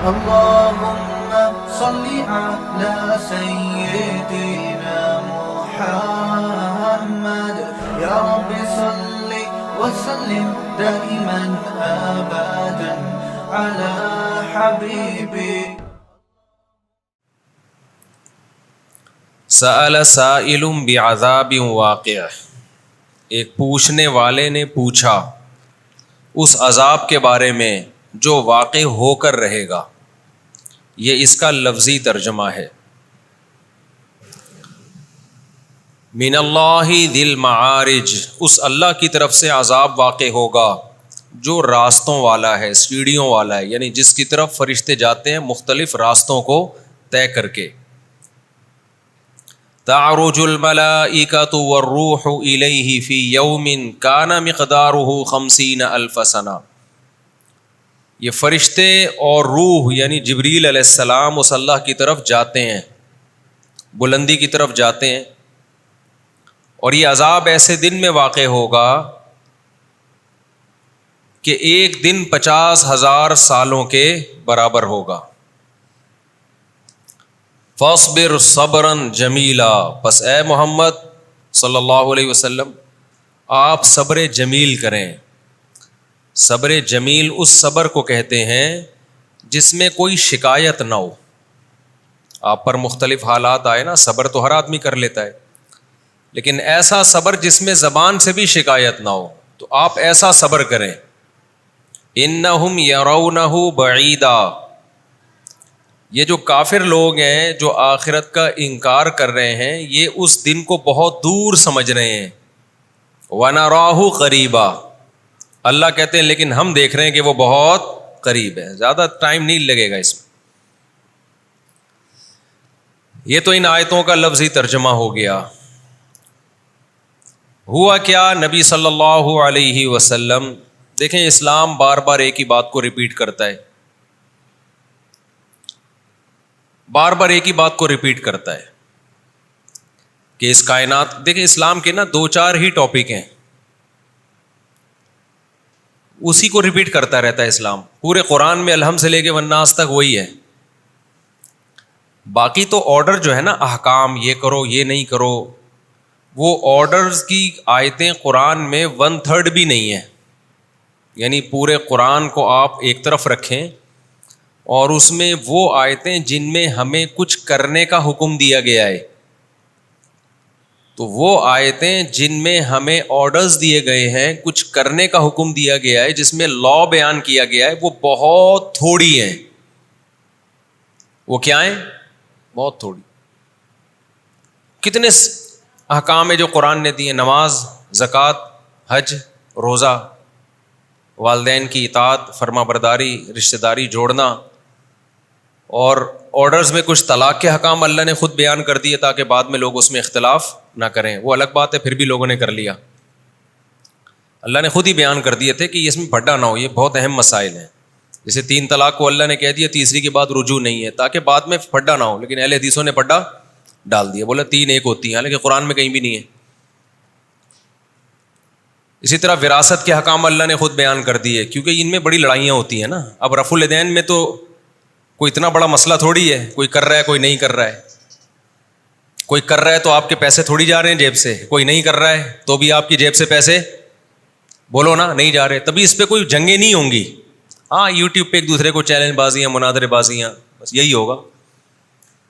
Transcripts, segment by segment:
اللهم صل على سيدنا محمد يا رب صل وسلم دائما أبدا على حبيبي. سأل سائل بعذاب واقع، ایک پوچھنے والے نے پوچھا اس عذاب کے بارے میں جو واقع ہو کر رہے گا. یہ اس کا لفظی ترجمہ ہے. من اللہ ذی المعارج، اس اللہ کی طرف سے عذاب واقع ہوگا جو راستوں والا ہے، سیڑھیوں والا ہے، یعنی جس کی طرف فرشتے جاتے ہیں مختلف راستوں کو طے کر کے. تعرج الملائکۃ والروح الیہ فی یوم کان مقدارہ 50,000 سنہ. یہ فرشتے اور روح یعنی جبریل علیہ السلام اس اللہ کی طرف جاتے ہیں، بلندی کی طرف جاتے ہیں، اور یہ عذاب ایسے دن میں واقع ہوگا کہ ایک دن 50,000 سالوں کے برابر ہوگا. فاصبر صبرا جمیلا، پس اے محمد صلی اللہ علیہ وسلم آپ صبر جمیل کریں. صبر جمیل اس صبر کو کہتے ہیں جس میں کوئی شکایت نہ ہو. آپ پر مختلف حالات آئے نا، صبر تو ہر آدمی کر لیتا ہے، لیکن ایسا صبر جس میں زبان سے بھی شکایت نہ ہو، تو آپ ایسا صبر کریں. انہم یرونہ بعیدا، یہ جو کافر لوگ ہیں جو آخرت کا انکار کر رہے ہیں یہ اس دن کو بہت دور سمجھ رہے ہیں. وَنَرَاهُ قَرِيبًا، اللہ کہتے ہیں لیکن ہم دیکھ رہے ہیں کہ وہ بہت قریب ہے، زیادہ ٹائم نہیں لگے گا اس میں. یہ تو ان آیتوں کا لفظی ترجمہ ہو گیا. ہوا کیا؟ نبی صلی اللہ علیہ وسلم، دیکھیں اسلام بار بار ایک ہی بات کو ریپیٹ کرتا ہے، بار بار ایک ہی بات کو ریپیٹ کرتا ہے کہ اس کائنات، دیکھیں اسلام کے نا 2-4 ہی ٹاپک ہیں، اسی کو ریپیٹ کرتا رہتا ہے اسلام. پورے قرآن میں الحمد سے لے کے والناس تک وہی ہے. باقی تو آرڈر جو ہے نا، احکام، یہ کرو یہ نہیں کرو، وہ آرڈرز کی آیتیں قرآن میں 1/3 بھی نہیں ہے. یعنی پورے قرآن کو آپ ایک طرف رکھیں اور اس میں وہ آیتیں جن میں ہمیں کچھ کرنے کا حکم دیا گیا ہے، تو وہ آیتیں جن میں ہمیں آرڈرز دیے گئے ہیں، کچھ کرنے کا حکم دیا گیا ہے، جس میں لا بیان کیا گیا ہے، وہ بہت تھوڑی ہیں. وہ کیا ہیں؟ بہت تھوڑی. کتنے احکام ہے جو قرآن نے دیے؟ نماز، زکوٰۃ، حج، روزہ، والدین کی اطاعت، فرما برداری، رشتہ داری جوڑنا، اور آرڈرز میں کچھ طلاق کے حکام اللہ نے خود بیان کر دیے تاکہ بعد میں لوگ اس میں اختلاف نہ کریں. وہ الگ بات ہے، پھر بھی لوگوں نے کر لیا. اللہ نے خود ہی بیان کر دیے تھے کہ اس میں پھڈا نہ ہو، یہ بہت اہم مسائل ہیں. جیسے 3 طلاق کو اللہ نے کہہ دیا تیسری کے بعد رجوع نہیں ہے، تاکہ بعد میں پھڈا نہ ہو، لیکن اہل حدیثوں نے پھڈا ڈال دیا، بولا 3 ایک ہوتی ہیں، لیکن قرآن میں کہیں بھی نہیں ہے. اسی طرح وراثت کے حکام اللہ نے خود بیان کر دیے، کیونکہ ان میں بڑی لڑائیاں ہوتی ہیں نا. اب رفع الیدین میں تو کوئی اتنا بڑا مسئلہ تھوڑی ہے، کوئی کر رہا ہے کوئی نہیں کر رہا ہے. کوئی کر رہا ہے تو آپ کے پیسے تھوڑی جا رہے ہیں جیب سے، کوئی نہیں کر رہا ہے تو بھی آپ کی جیب سے پیسے بولو نا نہیں جا رہے. تبھی اس پہ کوئی جنگیں نہیں ہوں گی. ہاں یوٹیوب پہ ایک دوسرے کو چیلنج بازیاں، مناظرے بازیاں، بس یہی ہوگا.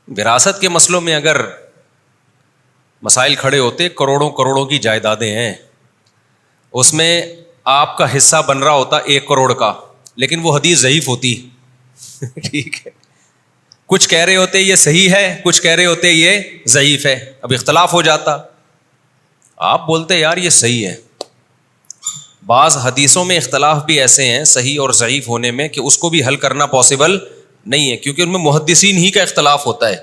وراثت کے مسئلوں میں اگر مسائل کھڑے ہوتے، کروڑوں کروڑوں کی جائیدادیں ہیں، اس میں آپ کا حصہ بن رہا ہوتا 1 کروڑ کا، لیکن وہ حدیث ضعیف ہوتی. ٹھیک ہے، کچھ کہہ رہے ہوتے یہ صحیح ہے، کچھ کہہ رہے ہوتے یہ ضعیف ہے، اب اختلاف ہو جاتا. آپ بولتے یار یہ صحیح ہے. بعض حدیثوں میں اختلاف بھی ایسے ہیں صحیح اور ضعیف ہونے میں کہ اس کو بھی حل کرنا پاسبل نہیں ہے، کیونکہ ان میں محدثین ہی کا اختلاف ہوتا ہے.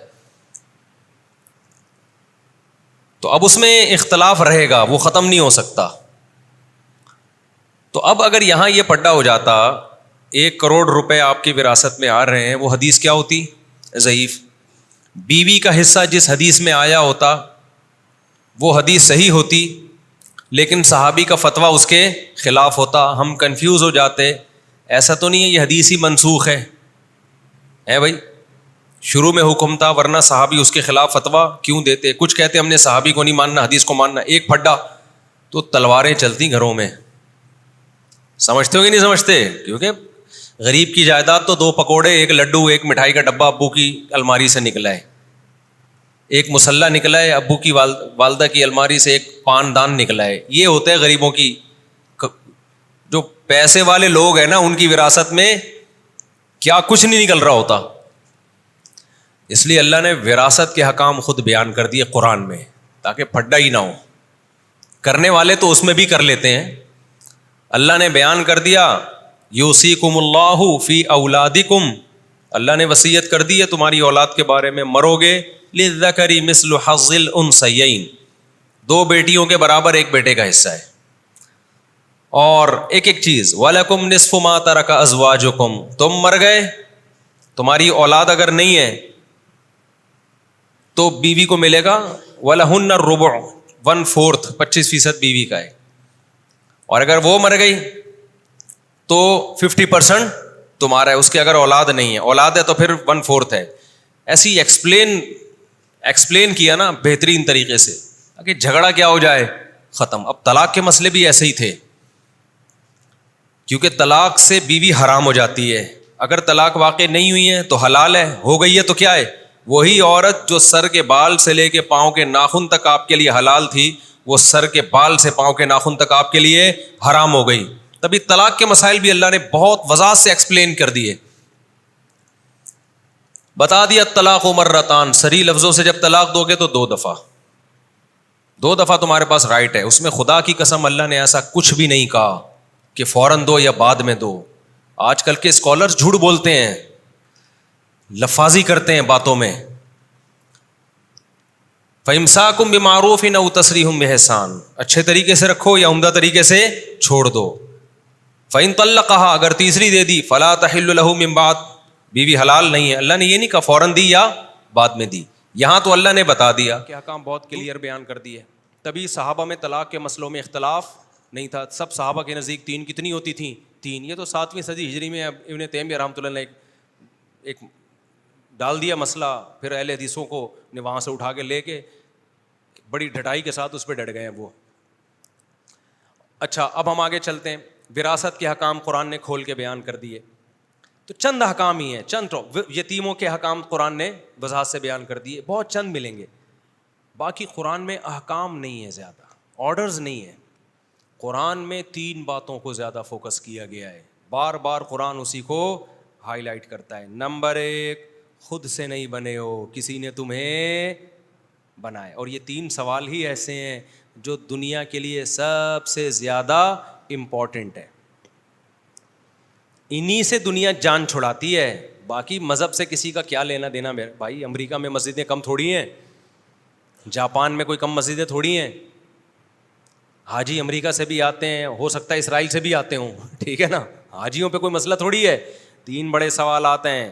تو اب اس میں اختلاف رہے گا، وہ ختم نہیں ہو سکتا. تو اب اگر یہاں یہ پڈا ہو جاتا 1 کروڑ روپے آپ کی وراثت میں آ رہے ہیں، وہ حدیث کیا ہوتی؟ ضعیف. بیوی کا حصہ جس حدیث میں آیا ہوتا وہ حدیث صحیح ہوتی، لیکن صحابی کا فتویٰ اس کے خلاف ہوتا. ہم کنفیوز ہو جاتے، ایسا تو نہیں ہے یہ حدیث ہی منسوخ ہے، ہے بھائی. شروع میں حکم تھا, ورنہ صحابی اس کے خلاف فتویٰ کیوں دیتے؟ کچھ کہتے ہم نے صحابی کو نہیں ماننا, حدیث کو ماننا. ایک پھڈا تو تلواریں چلتی گھروں میں. سمجھتے ہو کہ نہیں سمجھتے؟ کیونکہ غریب کی جائیداد تو 2 پکوڑے, 1 لڈو, 1 مٹھائی کا ڈبہ ابو کی الماری سے نکلا ہے, 1 مسلح نکلا ہے ابو کی والدہ کی الماری سے, 1 پان دان نکلا ہے. یہ ہوتا ہے غریبوں کی. جو پیسے والے لوگ ہیں نا, ان کی وراثت میں کیا کچھ نہیں نکل رہا ہوتا. اس لیے اللہ نے وراثت کے حکام خود بیان کر دیے قرآن میں, تاکہ پھڈا ہی نہ ہو. کرنے والے تو اس میں بھی کر لیتے ہیں. اللہ نے بیان کر دیا یوصیکم اللہ فی اولادکم, اللہ نے وصیت کر دی ہے تمہاری اولاد کے بارے میں, مرو گے للذکر مثل حظ الانثیین, 2 بیٹیوں کے برابر 1 بیٹے کا حصہ ہے. اور ایک چیز, وَلَكُمْ نِصْفُ مَا تَرَكَ أَزْوَاجُكُمْ, تم مر گئے, تمہاری اولاد اگر نہیں ہے تو بیوی کو ملے گا وَلَهُنَّ الرُّبُعُ, 1/4, 25% بیوی کا ہے. اور اگر وہ مر گئی تو 50% تمہارا ہے. اس کے اگر اولاد نہیں ہے, اولاد ہے تو پھر 1/4 ہے. ایسی ایکسپلین کیا نا بہترین طریقے سے, تاکہ جھگڑا کیا ہو جائے, ختم. اب طلاق کے مسئلے بھی ایسے ہی تھے, کیونکہ طلاق سے بیوی حرام ہو جاتی ہے. اگر طلاق واقع نہیں ہوئی ہے تو حلال ہے, ہو گئی ہے تو کیا ہے, وہی عورت جو سر کے بال سے لے کے پاؤں کے ناخن تک آپ کے لیے حلال تھی, وہ سر کے بال سے پاؤں کے ناخن تک آپ کے لیے حرام ہو گئی. تبھی طلاق کے مسائل بھی اللہ نے بہت وضاحت سے ایکسپلین کر دیے, بتا دیا طلاق مرتان, صریح لفظوں سے جب طلاق دو گے تو 2 دفعہ تمہارے پاس رائٹ ہے. اس میں خدا کی قسم اللہ نے ایسا کچھ بھی نہیں کہا کہ فوراً دو یا بعد میں دو. آج کل کے اسکالرز جھوٹ بولتے ہیں, لفاظی کرتے ہیں باتوں میں. فَإِمْسَاكُمْ بِمَعْرُوفٍ أَوْ تَسْرِيحٌ بِإِحْسَانٍ, اچھے طریقے سے رکھو یا عمدہ طریقے سے چھوڑ دو. فَإِن طَلَّقَهَا, اگر تیسری دے دی, فَلَا تَحِلُّ لَهُ مِن بَعْدُ, بیوی حلال نہیں ہے. اللہ نے یہ نہیں کہا فوراً دی یا بعد میں دی, یہاں تو اللہ نے بتا دیا کہ احکام بہت کلیئر بیان کر دیے. تبھی صحابہ میں طلاق کے مسئلوں میں اختلاف نہیں تھا. سب صحابہ کے نزدیک 3 کتنی ہوتی تھیں, 3. یہ تو 7ویں صدی ہجری میں ابن تیمیہ رحمۃ اللہ نے ایک ڈال دیا مسئلہ, پھر اہل حدیثوں کو نے وہاں سے اٹھا کے لے کے بڑی ڈھٹائی کے ساتھ اس پہ ڈٹ گئے ہیں وہ. اچھا, اب ہم آگے چلتے ہیں. وراثت کے حکام قرآن نے کھول کے بیان کر دیے. تو چند حکام ہی ہیں, چند یتیموں کے حکام قرآن نے وضاحت سے بیان کر دیے, بہت چند ملیں گے. باقی قرآن میں احکام نہیں ہے زیادہ, آرڈرز نہیں ہے. قرآن میں 3 باتوں کو زیادہ فوکس کیا گیا ہے, بار بار قرآن اسی کو ہائی لائٹ کرتا ہے. نمبر 1, خود سے نہیں بنے ہو, کسی نے تمہیں بنائے. اور یہ 3 سوال ہی ایسے ہیں جو دنیا کے لیے سب سے زیادہ امپورٹنٹ ہے. انہی سے دنیا جان چھڑاتی ہے. باقی مذہب سے کسی کا کیا لینا دینا میرے بھائی. امریکہ میں مسجدیں کم تھوڑی ہیں, جاپان میں کوئی کم مسجدیں تھوڑی ہیں. حاجی امریکہ سے بھی آتے ہیں, ہو سکتا ہے اسرائیل سے بھی آتے ہوں, ٹھیک ہے نا. حاجیوں پہ کوئی مسئلہ تھوڑی ہے. 3 بڑے سوال آتے ہیں.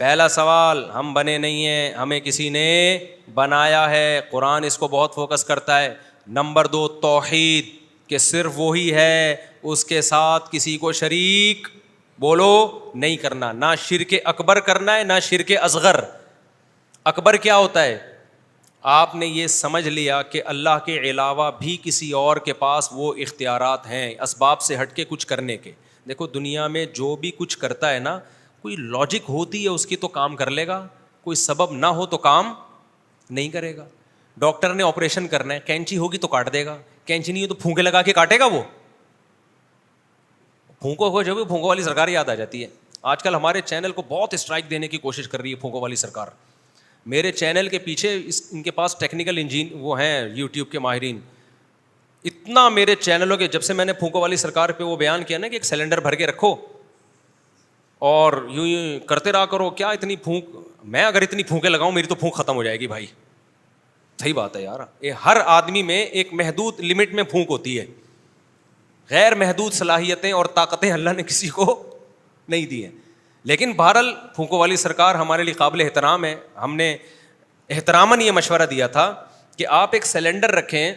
پہلا سوال, ہم بنے نہیں ہیں, ہمیں کسی نے بنایا ہے. قرآن اس کو بہت فوکس کرتا ہے. نمبر 2, توحید, کہ صرف وہی ہے, اس کے ساتھ کسی کو شریک بولو نہیں کرنا. نہ شرک اکبر کرنا ہے, نہ شرک اصغر. اکبر کیا ہوتا ہے؟ آپ نے یہ سمجھ لیا کہ اللہ کے علاوہ بھی کسی اور کے پاس وہ اختیارات ہیں اسباب سے ہٹ کے کچھ کرنے کے. دیکھو دنیا میں جو بھی کچھ کرتا ہے نا, کوئی لاجک ہوتی ہے اس کی تو کام کر لے گا, کوئی سبب نہ ہو تو کام نہیں کرے گا. ڈاکٹر نے آپریشن کرنا ہے, کینچی ہوگی تو کاٹ دے گا, کینچی نہیں ہو تو پھونکے لگا کے کاٹے گا. وہ پھونکوں کو جو بھی پھونکوں والی سرکار یاد آ جاتی ہے. آج کل ہمارے چینل کو بہت اسٹرائک دینے کی کوشش کر رہی ہے پھونکوں والی سرکار. میرے چینل کے پیچھے ان کے پاس ٹیکنیکل انجین وہ ہیں یوٹیوب کے ماہرین. اتنا میرے چینلوں کے, جب سے میں نے پھونکوں والی سرکار پہ وہ بیان کیا نا کہ ایک سلنڈر بھر کے رکھو اور یوں کرتے رہا کرو, کیا اتنی پھونک, میں اگر اتنی پھونکیں لگاؤں میری تو پھونک ختم ہو جائے گی بھائی. صحیح بات ہے یار, ہر آدمی میں ایک محدود لمٹ میں پھونک ہوتی ہے. غیر محدود صلاحیتیں اور طاقتیں اللہ نے کسی کو نہیں دی ہیں. لیکن بہرحال پھونکوں والی سرکار ہمارے لیے قابل احترام ہے. ہم نے احتراماً یہ مشورہ دیا تھا کہ آپ ایک سلنڈر رکھیں,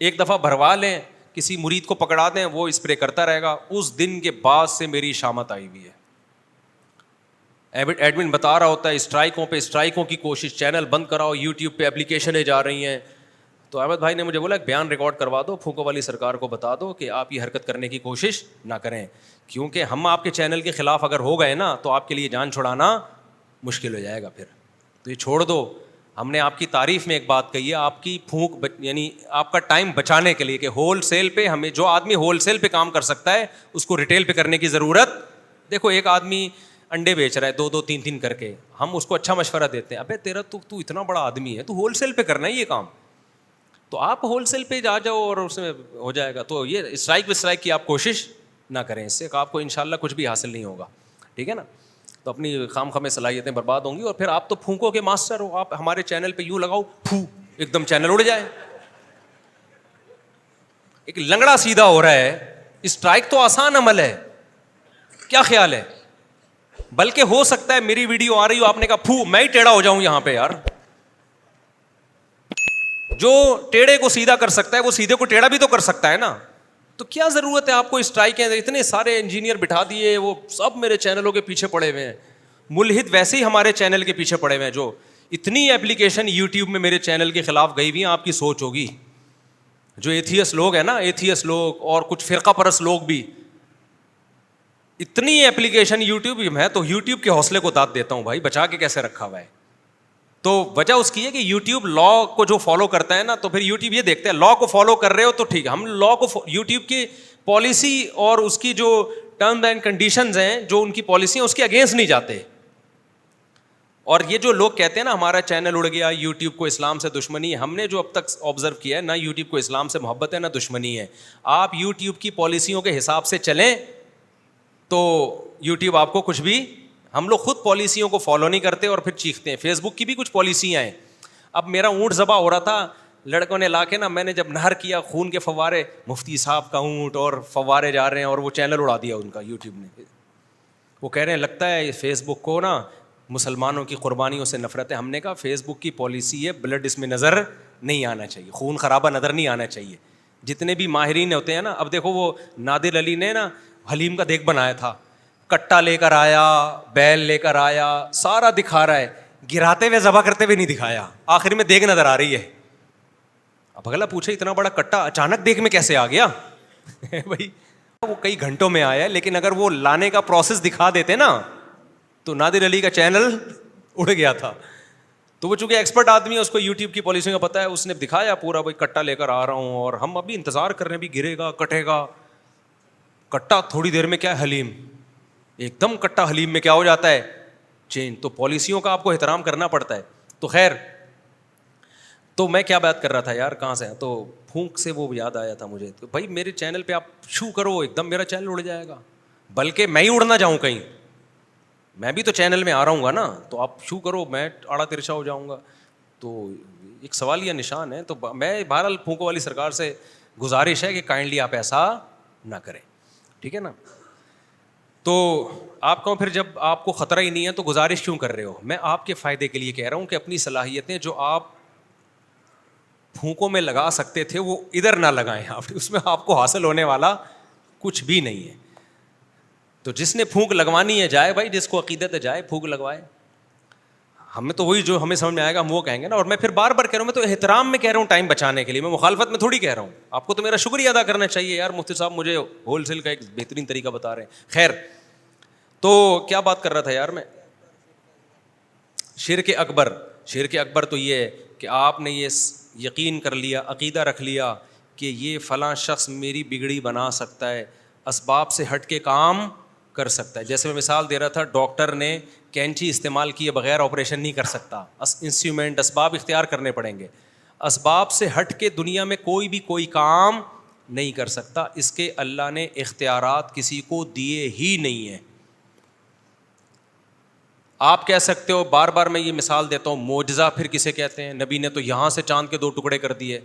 ایک دفعہ بھروا لیں, کسی مرید کو پکڑا دیں, وہ اسپرے کرتا رہے گا. اس دن کے بعد سے میری شامت آئی ہوئی ہے. ایڈمن بتا رہا ہوتا ہے اسٹرائکوں کی کوشش, چینل بند کراؤ, یوٹیوب پہ اپلیکیشنیں جا رہی ہیں. تو احمد بھائی نے مجھے بولا ایک بیان ریکارڈ کروا دو, پھونکو والی سرکار کو بتا دو کہ آپ یہ حرکت کرنے کی کوشش نہ کریں, کیونکہ ہم آپ کے چینل کے خلاف اگر ہو گئے نا تو آپ کے لیے جان چھڑانا مشکل ہو جائے گا پھر. تو یہ چھوڑ دو. ہم نے آپ کی تعریف میں ایک بات کہی ہے, آپ کی پھونک یعنی آپ کا ٹائم بچانے کے لیے, کہ ہول سیل پہ ہمیں, جو آدمی ہول سیل پہ کام کر سکتا ہے اس کو ریٹیل پہ کرنے کی ضرورت. دیکھو ایک آدمی انڈے بیچ رہا ہے 2-3 کر کے, ہم اس کو اچھا مشورہ دیتے ہیں, ابے تیرا تو اتنا بڑا آدمی ہے, تو ہول سیل پہ کرنا ہے یہ کام, تو آپ ہول سیل پہ جا جاؤ اور اس میں ہو جائے گا. تو یہ اسٹرائک کی آپ کوشش نہ کریں, اس سے آپ کو انشاءاللہ کچھ بھی حاصل نہیں ہوگا, ٹھیک ہے نا. تو اپنی خام خامے صلاحیتیں برباد ہوں گی, اور پھر آپ تو پھونکوں کے ماسٹر ہو. آپ ہمارے چینل پہ یوں لگاؤ پھو, ایک دم چینل اڑ جائے. ایک لنگڑا سیدھا ہو رہا ہے, اسٹرائک تو آسان عمل ہے, کیا خیال ہے؟ بلکہ ہو سکتا ہے میری ویڈیو آ رہی ہو, آپ نے کہا پھو, میں ہی ٹیڑھا ہو جاؤں یہاں پہ. یار جو ٹیڑھے کو سیدھا کر سکتا ہے وہ سیدھے کو ٹیڑھا بھی تو کر سکتا ہے نا. تو کیا ضرورت ہے آپ کو اسٹرائک ہے؟ اتنے سارے انجینئر بٹھا دیے, وہ سب میرے چینلوں کے پیچھے پڑے ہوئے ہیں. ملحد ویسے ہی ہمارے چینل کے پیچھے پڑے ہوئے ہیں, جو اتنی اپلیکیشن یوٹیوب میں میرے چینل کے خلاف گئی ہوئی ہیں. آپ کی سوچ ہوگی, جو ایتھیس لوگ ہیں نا, ایتھیس لوگ اور کچھ فرقہ پرست لوگ بھی, اتنی اپلیکیشن یوٹیوب میں, تو یوٹیوب کے حوصلے کو داد دیتا ہوں بھائی, بچا کے کیسے رکھا ہوا ہے. تو وجہ اس کی ہے کہ یوٹیوب لا کو جو فالو کرتا ہے نا, تو پھر یوٹیوب یہ دیکھتے ہیں لا کو فالو کر رہے ہو تو ٹھیک ہے. ہم لا کو, یوٹیوب کی پالیسی اور اس کی جو ٹرمز اینڈ کنڈیشنز ہیں, جو ان کی پالیسی ہیں, اس کے اگینسٹ نہیں جاتے. اور یہ جو لوگ کہتے ہیں نا ہمارا چینل اڑ گیا, یوٹیوب کو اسلام سے دشمنی ہے, ہم نے جو اب تک آبزرو کیا ہے, نہ یوٹیوب کو اسلام سے محبت ہے نہ دشمنی ہے. آپ یوٹیوب کی پالیسیوں کے حساب سے چلیں تو یوٹیوب آپ کو کچھ بھی, ہم لوگ خود پالیسیوں کو فالو نہیں کرتے اور پھر چیختے ہیں. فیس بک کی بھی کچھ پالیسیاں ہیں. اب میرا اونٹ ذبح ہو رہا تھا, لڑکوں نے لا کے نا, میں نے جب نہر کیا, خون کے فوارے, مفتی صاحب کا اونٹ اور فوارے جا رہے ہیں, اور وہ چینل اڑا دیا ان کا یوٹیوب نے. وہ کہہ رہے ہیں لگتا ہے فیس بک کو نا مسلمانوں کی قربانیوں سے نفرت ہے. ہم نے کہا فیس بک کی پالیسی ہے بلڈ اس میں نظر نہیں آنا چاہیے, خون خرابہ نظر نہیں آنا چاہیے. جتنے بھی ماہرین ہوتے ہیں نا, اب دیکھو وہ نادر علی نے نا حلیم کا دیگ بنایا تھا, کٹا لے کر آیا, بیل لے کر آیا, سارا دکھا رہا ہے, گراتے ہوئے ذبح کرتے ہوئے نہیں دکھایا, آخر میں دیگ نظر آ رہی ہے. اب اگلا پوچھے اتنا بڑا کٹا اچانک دیگ میں کیسے آ گیا؟ بھائی وہ کئی گھنٹوں میں آیا, لیکن اگر وہ لانے کا پروسیس دکھا دیتے نا تو نادر علی کا چینل اڑ گیا تھا. تو وہ چونکہ ایکسپرٹ آدمی ہے, اس کو یوٹیوب کی پالیسیوں کا پتہ ہے, اس نے دکھایا پورا, بھائی کٹا لے کر آ رہا ہوں, اور ہم ابھی انتظار کر رہے ہیں, بھی گرے گا, کٹے گا. کٹا تھوڑی دیر میں کیا ہے حلیم, ایک دم کٹا حلیم میں کیا ہو جاتا ہے چینج. تو پالیسیوں کا آپ کو احترام کرنا پڑتا ہے. تو خیر, تو میں کیا بات کر رہا تھا یار, کہاں سے, تو پھونک سے وہ یاد آیا تھا مجھے. تو بھائی میرے چینل پہ آپ شو کرو, ایک دم میرا چینل اڑ جائے گا, بلکہ میں ہی اڑنا جاؤں کہیں, میں بھی تو چینل میں آ رہا ہوں گا نا, تو آپ شو کرو, میں آڑا ترچا ہو جاؤں گا. تو ایک سوالیہ نشان ہے. تو میں بہرحال پھونکو والی سرکار سے گزارش ہے کہ کائنڈلی آپ ایسا نہ کریں, ٹھیک ہے نا. تو آپ کہوں پھر جب آپ کو خطرہ ہی نہیں ہے تو گزارش کیوں کر رہے ہو؟ میں آپ کے فائدے کے لیے کہہ رہا ہوں کہ اپنی صلاحیتیں جو آپ پھونکوں میں لگا سکتے تھے وہ ادھر نہ لگائیں آپ, اس میں آپ کو حاصل ہونے والا کچھ بھی نہیں ہے. تو جس نے پھونک لگوانی ہے جائے بھائی, جس کو عقیدت ہے جائے پھونک لگوائے. ہمیں تو وہی جو ہمیں سمجھ میں آئے گا ہم وہ کہیں گے نا. اور میں پھر بار بار کہہ رہا ہوں, میں تو احترام میں کہہ رہا ہوں, ٹائم بچانے کے لیے, میں مخالفت میں تھوڑی کہہ رہا ہوں. آپ کو تو میرا شکریہ ادا کرنا چاہیے یار, مفتی صاحب مجھے ہول سیل کا ایک بہترین طریقہ بتا رہے ہیں. خیر, تو کیا بات کر رہا تھا یار میں, شرک اکبر. شرک اکبر تو یہ ہے کہ آپ نے یہ یقین کر لیا, عقیدہ رکھ لیا کہ یہ فلاں شخص میری بگڑی بنا سکتا ہے, اسباب سے ہٹ کے کام کر سکتا ہے. جیسے میں مثال دے رہا تھا, ڈاکٹر نے کینچی استعمال کیے بغیر آپریشن نہیں کر سکتا, انسٹرومنٹ اسباب اختیار کرنے پڑیں گے. اسباب سے ہٹ کے دنیا میں کوئی بھی کوئی کام نہیں کر سکتا, اس کے اللہ نے اختیارات کسی کو دیے ہی نہیں ہیں. آپ کہہ سکتے ہو, بار بار میں یہ مثال دیتا ہوں, معجزہ پھر کسے کہتے ہیں؟ نبی نے تو یہاں سے چاند کے 2 ٹکڑے کر دیے,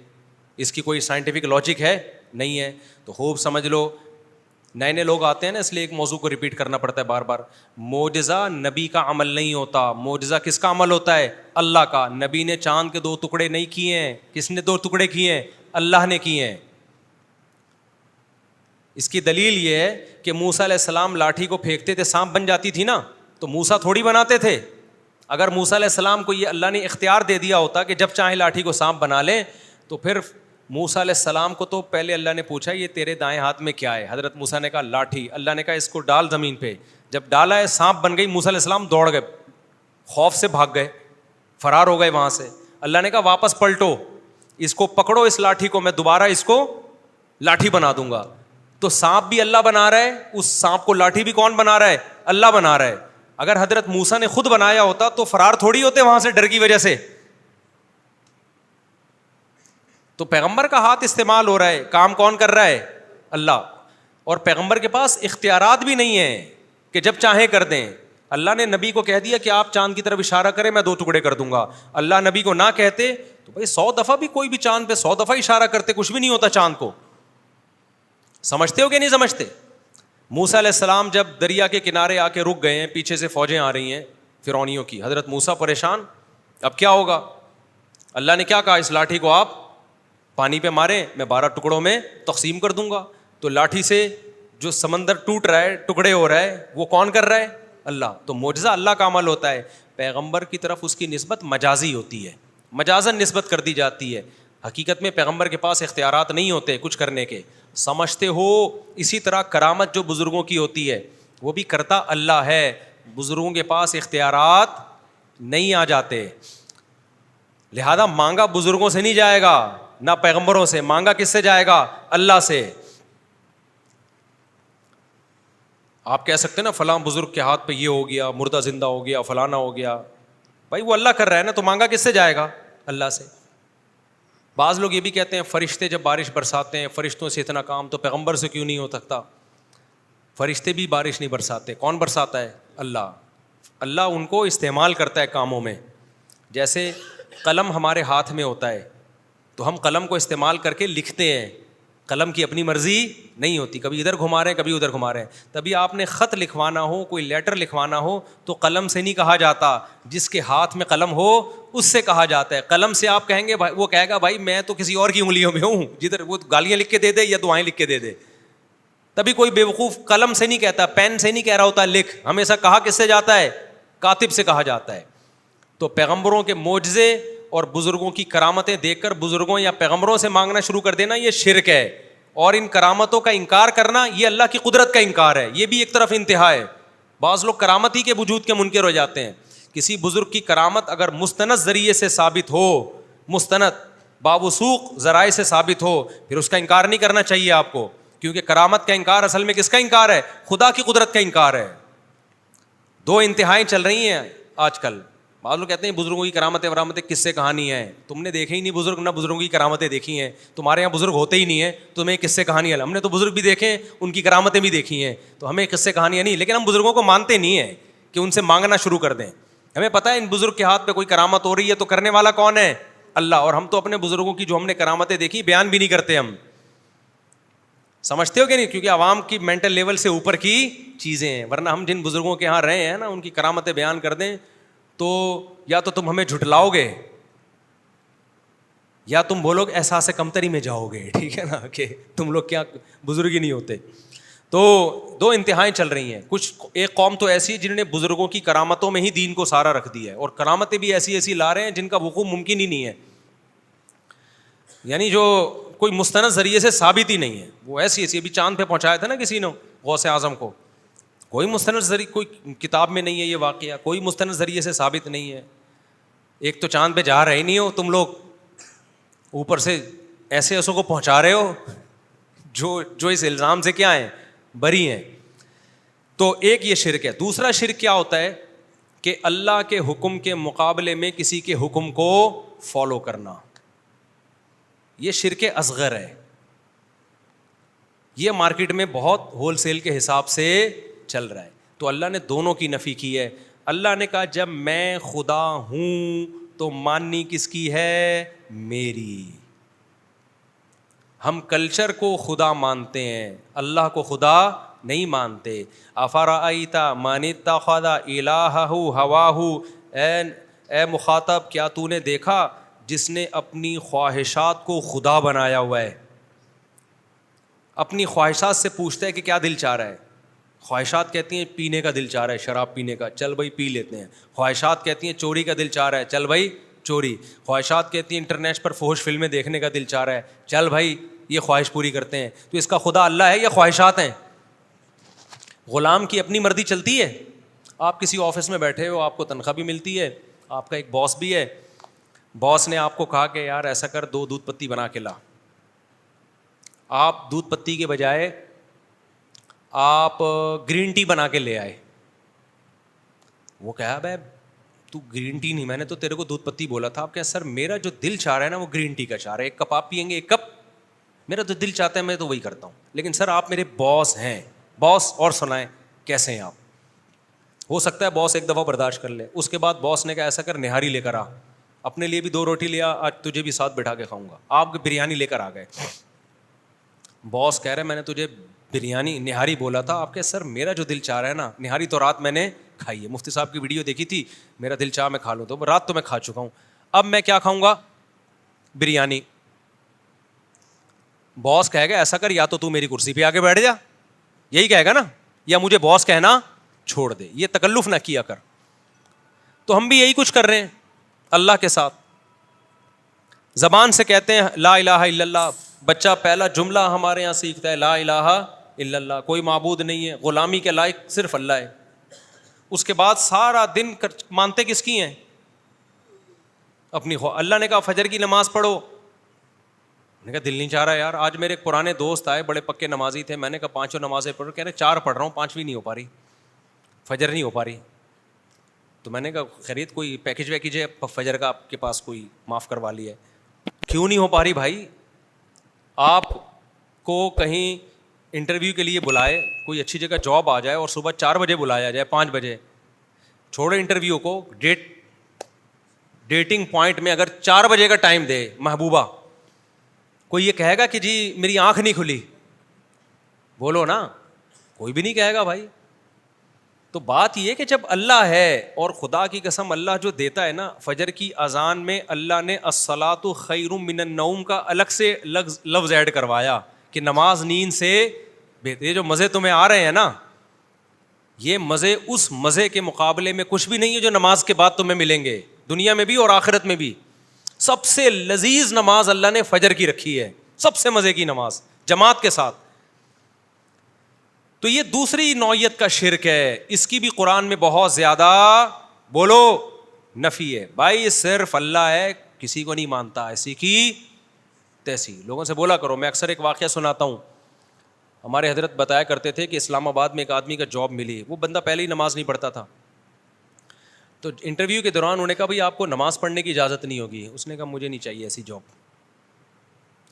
اس کی کوئی سائنٹیفک لاجک ہے نہیں ہے. تو خوب سمجھ لو, نئے نئے لوگ آتے ہیں نا, اس لیے ایک موضوع کو ریپیٹ کرنا پڑتا ہے بار بار. معجزہ نبی کا عمل نہیں ہوتا, معجزہ کس کا عمل ہوتا ہے؟ اللہ کا. نبی نے چاند کے 2 ٹکڑے نہیں کیے ہیں, کس نے 2 ٹکڑے کیے ہیں؟ اللہ نے کیے ہیں. اس کی دلیل یہ ہے کہ موسیٰ علیہ السلام لاٹھی کو پھینکتے تھے, سانپ بن جاتی تھی نا, تو موسیٰ تھوڑی بناتے تھے. اگر موسیٰ علیہ السلام کو یہ اللہ نے اختیار دے دیا ہوتا کہ جب چاہے لاٹھی کو سانپ بنا لیں, تو پھر موسیٰ علیہ السلام کو تو پہلے اللہ نے پوچھا یہ تیرے دائیں ہاتھ میں کیا ہے؟ حضرت موسیٰ نے کہا لاٹھی. اللہ نے کہا اس کو ڈال زمین پہ. جب ڈالا ہے سانپ بن گئی. موسیٰ علیہ السلام دوڑ گئے, خوف سے بھاگ گئے, فرار ہو گئے وہاں سے. اللہ نے کہا واپس پلٹو, اس کو پکڑو, اس لاٹھی کو, میں دوبارہ اس کو لاٹھی بنا دوں گا. تو سانپ بھی اللہ بنا رہا ہے, اس سانپ کو لاٹھی بھی کون بنا رہا ہے؟ اللہ بنا رہا ہے. اگر حضرت موسیٰ نے خود بنایا ہوتا تو فرار تھوڑی ہوتے وہاں سے ڈر کی وجہ سے. تو پیغمبر کا ہاتھ استعمال ہو رہا ہے, کام کون کر رہا ہے؟ اللہ. اور پیغمبر کے پاس اختیارات بھی نہیں ہیں کہ جب چاہیں کر دیں. اللہ نے نبی کو کہہ دیا کہ آپ چاند کی طرف اشارہ کریں, میں 2 ٹکڑے کر دوں گا. اللہ نبی کو نہ کہتے تو بھائی 100 دفعہ بھی کوئی بھی چاند پہ 100 دفعہ اشارہ کرتے, کچھ بھی نہیں ہوتا چاند کو. سمجھتے ہو کہ نہیں سمجھتے؟ موسیٰ علیہ السلام جب دریا کے کنارے آ کے رک گئے ہیں, پیچھے سے فوجیں آ رہی ہیں فرعونیوں کی, حضرت موسیٰ پریشان, اب کیا ہوگا؟ اللہ نے کیا کہا, اس لاٹھی کو آپ پانی پہ ماریں, میں 12 ٹکڑوں میں تقسیم کر دوں گا. تو لاٹھی سے جو سمندر ٹوٹ رہا ہے, ٹکڑے ہو رہا ہے, وہ کون کر رہا ہے؟ اللہ. تو معجزہ اللہ کا عمل ہوتا ہے. پیغمبر کی طرف اس کی نسبت مجازی ہوتی ہے, مجازن نسبت کر دی جاتی ہے. حقیقت میں پیغمبر کے پاس اختیارات نہیں ہوتے کچھ کرنے کے, سمجھتے ہو. اسی طرح کرامت جو بزرگوں کی ہوتی ہے وہ بھی کرتا اللہ ہے. بزرگوں کے پاس اختیارات نہیں آ جاتے, لہذا مانگا بزرگوں سے نہیں جائے گا, نہ پیغمبروں سے. مانگا کس سے جائے گا؟ اللہ سے. آپ کہہ سکتے ہیں نا فلاں بزرگ کے ہاتھ پہ یہ ہو گیا, مردہ زندہ ہو گیا, فلانا ہو گیا. بھائی وہ اللہ کر رہا ہے نا, تو مانگا کس سے جائے گا؟ اللہ سے. بعض لوگ یہ بھی کہتے ہیں فرشتے جب بارش برساتے ہیں, فرشتوں سے اتنا کام, تو پیغمبر سے کیوں نہیں ہو سکتا؟ فرشتے بھی بارش نہیں برساتے. کون برساتا ہے؟ اللہ. اللہ ان کو استعمال کرتا ہے کاموں میں. جیسے قلم ہمارے ہاتھ میں ہوتا ہے تو ہم قلم کو استعمال کر کے لکھتے ہیں, قلم کی اپنی مرضی نہیں ہوتی, کبھی ادھر گھما رہے ہیں کبھی ادھر گھما رہے ہیں. تبھی آپ نے خط لکھوانا ہو, کوئی لیٹر لکھوانا ہو, تو قلم سے نہیں کہا جاتا, جس کے ہاتھ میں قلم ہو اس سے کہا جاتا ہے. قلم سے آپ کہیں گے, وہ کہے گا بھائی میں تو کسی اور کی انگلیوں میں ہوں, جدھر وہ گالیاں لکھ کے دے دے یا دعائیں لکھ کے دے دے. تبھی کوئی بیوقوف قلم سے نہیں کہتا, پین سے نہیں کہہ رہا ہوتا لکھ, ہمیشہ کہا کس سے جاتا ہے؟ کاتب سے کہا جاتا ہے. تو پیغمبروں کے معجزے اور بزرگوں کی کرامتیں دیکھ کر بزرگوں یا پیغمبروں سے مانگنا شروع کر دینا, یہ شرک ہے. اور ان کرامتوں کا انکار کرنا یہ اللہ کی قدرت کا انکار ہے, یہ بھی ایک طرف انتہا ہے. بعض لوگ کرامت ہی کے وجود کے منکر ہو جاتے ہیں. کسی بزرگ کی کرامت اگر مستند ذریعے سے ثابت ہو, مستند باوثوق ذرائع سے ثابت ہو, پھر اس کا انکار نہیں کرنا چاہیے آپ کو, کیونکہ کرامت کا انکار اصل میں کس کا انکار ہے؟ خدا کی قدرت کا انکار ہے. 2 انتہائیں چل رہی ہیں آج کل. بعض لوگ کہتے ہیں بزرگوں کی کرامتیں ورامتیں کس سے کہانی ہیں, تم نے دیکھے ہی نہیں بزرگ, نہ بزرگوں کی کرامتیں دیکھی ہیں, تمہارے یہاں بزرگ ہوتے ہی نہیں ہیں, تمہیں کس سے کہانی ہے؟ ہم نے تو بزرگ بھی دیکھے ہیں, ان کی کرامتیں بھی دیکھی ہیں, تو ہمیں کس سے کہانیاں نہیں. لیکن ہم بزرگوں کو مانتے نہیں ہیں کہ ان سے مانگنا شروع کر دیں. ہمیں پتہ ہے ان بزرگ کے ہاتھ پہ کوئی کرامت ہو رہی ہے تو کرنے والا کون ہے؟ اللہ. اور ہم تو اپنے بزرگوں کی جو ہم نے کرامتیں دیکھی بیان بھی نہیں کرتے. ہم سمجھتے ہو کہ نہیں؟ کیونکہ عوام کی مینٹل لیول سے اوپر کی چیزیں ہیں. ورنہ ہم جن بزرگوں کے یہاں رہے ہیں نا, ان کی کرامتیں بیان کر دیں تو یا تو تم ہمیں جھٹلاؤ گے یا تم بولو گے احساس کمتری میں جاؤ گے. ٹھیک ہے نا, کہ تم لوگ کیا بزرگ ہی نہیں ہوتے. تو 2 انتہائیں چل رہی ہیں. کچھ ایک قوم تو ایسی ہے جنہوں نے بزرگوں کی کرامتوں میں ہی دین کو سارا رکھ دیا ہے, اور کرامتیں بھی ایسی ایسی لا رہے ہیں جن کا وقوع ممکن ہی نہیں ہے, یعنی جو کوئی مستند ذریعے سے ثابت ہی نہیں ہے. وہ ایسی ایسی, ابھی چاند پہ پہنچایا تھا نا کسی نے غوث اعظم کو, کوئی مستند ذریعے, کوئی کتاب میں نہیں ہے یہ واقعہ, کوئی مستند ذریعے سے ثابت نہیں ہے. ایک تو چاند پہ جا رہے ہی نہیں ہو تم لوگ, اوپر سے ایسے ایسوں کو پہنچا رہے ہو جو اس الزام سے کیا ہیں, بری ہیں. تو ایک یہ شرک ہے. دوسرا شرک کیا ہوتا ہے کہ اللہ کے حکم کے مقابلے میں کسی کے حکم کو فالو کرنا, یہ شرک اصغر ہے. یہ مارکیٹ میں بہت ہول سیل کے حساب سے چل رہا ہے. تو اللہ نے دونوں کی نفی کی ہے. اللہ نے کہا جب میں خدا ہوں تو ماننی کس کی ہے؟ میری. ہم کلچر کو خدا مانتے ہیں, اللہ کو خدا نہیں مانتے. افرأیت من اتخذ الہہ ہواہ, اے مخاطب کیا تو نے دیکھا جس نے اپنی خواہشات کو خدا بنایا ہوا ہے. اپنی خواہشات سے پوچھتا ہے کہ کیا دل چاہ رہا ہے, خواہشات کہتی ہیں پینے کا دل چاہ رہا ہے شراب پینے کا، چل بھائی پی لیتے ہیں. خواہشات کہتی ہیں چوری کا دل چاہ رہا ہے، چل بھائی چوری. خواہشات کہتی ہیں انٹرنیٹ پر فحش فلمیں دیکھنے کا دل چاہ رہا ہے، چل بھائی یہ خواہش پوری کرتے ہیں. تو اس کا خدا اللہ ہے یا خواہشات ہیں؟ غلام کی اپنی مرضی چلتی ہے. آپ کسی آفس میں بیٹھے ہو، آپ کو تنخواہ بھی ملتی ہے، آپ کا ایک باس بھی ہے. باس نے آپ کو کہا کہ یار ایسا کر 2 دودھ پتی بنا کے لا. آپ دودھ پتی کے بجائے آپ گرین ٹی بنا کے لے آئے. وہ کہا بھائی تو گرین ٹی نہیں، میں نے تو تیرے کو دودھ پتی بولا تھا. آپ کہا سر میرا جو دل چاہ رہا ہے نا وہ گرین ٹی کا چاہ رہا ہے، 1 کپ آپ پئیں گے 1 کپ، میرا جو دل چاہتا ہے میں تو وہی کرتا ہوں. لیکن سر آپ میرے باس ہیں. باس اور سنائیں کیسے ہیں آپ؟ ہو سکتا ہے باس ایک دفعہ برداشت کر لے. اس کے بعد باس نے کہا ایسا کر نہاری لے کر آ، اپنے لیے بھی 2 روٹی لیا، آج تجھے بھی ساتھ بٹھا کے کھاؤں گا. آپ بریانی لے کر آ گئے. باس کہہ رہے میں نے تجھے بریانی نہاری بولا تھا. آپ کہ سر میرا جو دل چاہ رہا ہے نا، نہاری تو رات میں نے کھائی ہے، مفتی صاحب کی ویڈیو دیکھی تھی، میرا دل چاہ میں کھا لوں، تو رات تو میں کھا چکا ہوں، اب میں کیا کھاؤں گا؟ بریانی. باس کہے گا ایسا کر یا تو میری کرسی پہ آ کے بیٹھ جا، یہی کہے گا نا، یا مجھے باس کہنا چھوڑ دے، یہ تکلف نہ کیا کر. تو ہم بھی یہی کچھ کر رہے ہیں اللہ کے ساتھ. زبان سے کہتے ہیں لا الہ الا اللہ، بچہ پہلا جملہ ہمارے یہاں سیکھتا ہے لا الہ الا اللہ، کوئی معبود نہیں ہے، غلامی کے لائق صرف اللہ ہے. اس کے بعد سارا دن مانتے کس کی ہیں؟ اپنی. اللہ نے کہا فجر کی نماز پڑھو، میں نے کہا دل نہیں چاہ رہا یار. آج میرے ایک پرانے دوست آئے، بڑے پکے نمازی تھے، میں نے کہا 5 نمازیں پڑھو، کہہ رہے 4 پڑھ رہا ہوں، 5ویں نہیں ہو پا رہی، فجر نہیں ہو پا رہی. تو میں نے کہا خرید کوئی پیکج ویکج ہے فجر کا آپ کے پاس، کوئی معاف کروا لی ہے؟ کیوں نہیں ہو پا رہی بھائی؟ آپ کو کہیں انٹرویو کے لیے بلائے، کوئی اچھی جگہ جاب آ جائے اور صبح 4 بجے بلایا جائے، 5 بجے، چھوڑے انٹرویو کو، ڈیٹنگ پوائنٹ میں اگر 4 بجے کا ٹائم دے محبوبہ، کوئی یہ کہے گا کہ جی میری آنکھ نہیں کھلی؟ بولو نا، کوئی بھی نہیں کہے گا بھائی. تو بات یہ کہ جب اللہ ہے، اور خدا کی قسم اللہ جو دیتا ہے نا، فجر کی اذان میں اللہ نے الصلاۃ خیر من النوم کا الگ سے لفظ ایڈ کروایا کہ نماز نیند سے بہتر. یہ جو مزے تمہیں آ رہے ہیں نا، یہ مزے اس مزے کے مقابلے میں کچھ بھی نہیں ہے جو نماز کے بعد تمہیں ملیں گے، دنیا میں بھی اور آخرت میں بھی. سب سے لذیذ نماز اللہ نے فجر کی رکھی ہے، سب سے مزے کی نماز جماعت کے ساتھ. تو یہ دوسری نوعیت کا شرک ہے، اس کی بھی قرآن میں بہت زیادہ بولو نفی ہے. بھائی صرف اللہ ہے، کسی کو نہیں مانتا ایسی کی تیسی. لوگوں سے بولا کرو. میں اکثر ایک واقعہ سناتا ہوں. ہمارے حضرت بتایا کرتے تھے کہ اسلام آباد میں ایک آدمی کا جاب ملی، وہ بندہ پہلے ہی نماز نہیں پڑھتا تھا. تو انٹرویو کے دوران انہوں نے کہا بھائی آپ کو نماز پڑھنے کی اجازت نہیں ہوگی. اس نے کہا مجھے نہیں چاہیے ایسی جاب.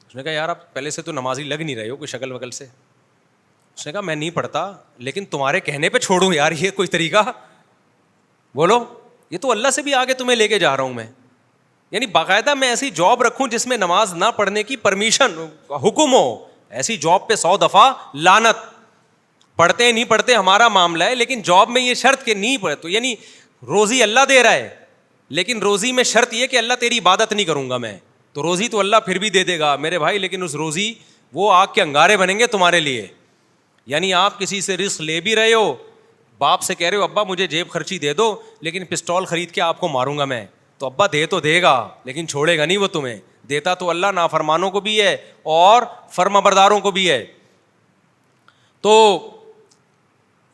اس نے کہا یار آپ پہلے سے تو نمازی لگ نہیں رہے ہو کوئی شکل وکل سے. اس نے کہا میں نہیں پڑھتا لیکن تمہارے کہنے پہ چھوڑوں یار، یہ کوئی طریقہ؟ بولو، یہ تو اللہ سے بھی آگے تمہیں لے کے جا رہا ہوں میں. یعنی باقاعدہ میں ایسی جاب رکھوں جس میں نماز نہ پڑھنے کی پرمیشن حکم ہو. ایسی جاب پہ 100 دفعہ لعنت. پڑھتے نہیں پڑھتے ہمارا معاملہ ہے، لیکن جاب میں یہ شرط کہ نہیں پڑھے. تو یعنی روزی اللہ دے رہا ہے، لیکن روزی میں شرط یہ کہ اللہ تیری عبادت نہیں کروں گا میں. تو روزی تو اللہ پھر بھی دے دے گا میرے بھائی، لیکن اس روزی وہ آگ کے انگارے بنیں گے تمہارے لیے. یعنی آپ کسی سے رزق لے بھی رہے ہو، باپ سے کہہ رہے ہو ابا مجھے جیب خرچی دے دو، لیکن پستول خرید کے آپ کو ماروں گا میں. تو ابا دے تو دے گا لیکن چھوڑے گا نہیں وہ تمہیں. دیتا تو اللہ نافرمانوں کو بھی ہے اور فرمانبرداروں کو بھی ہے. تو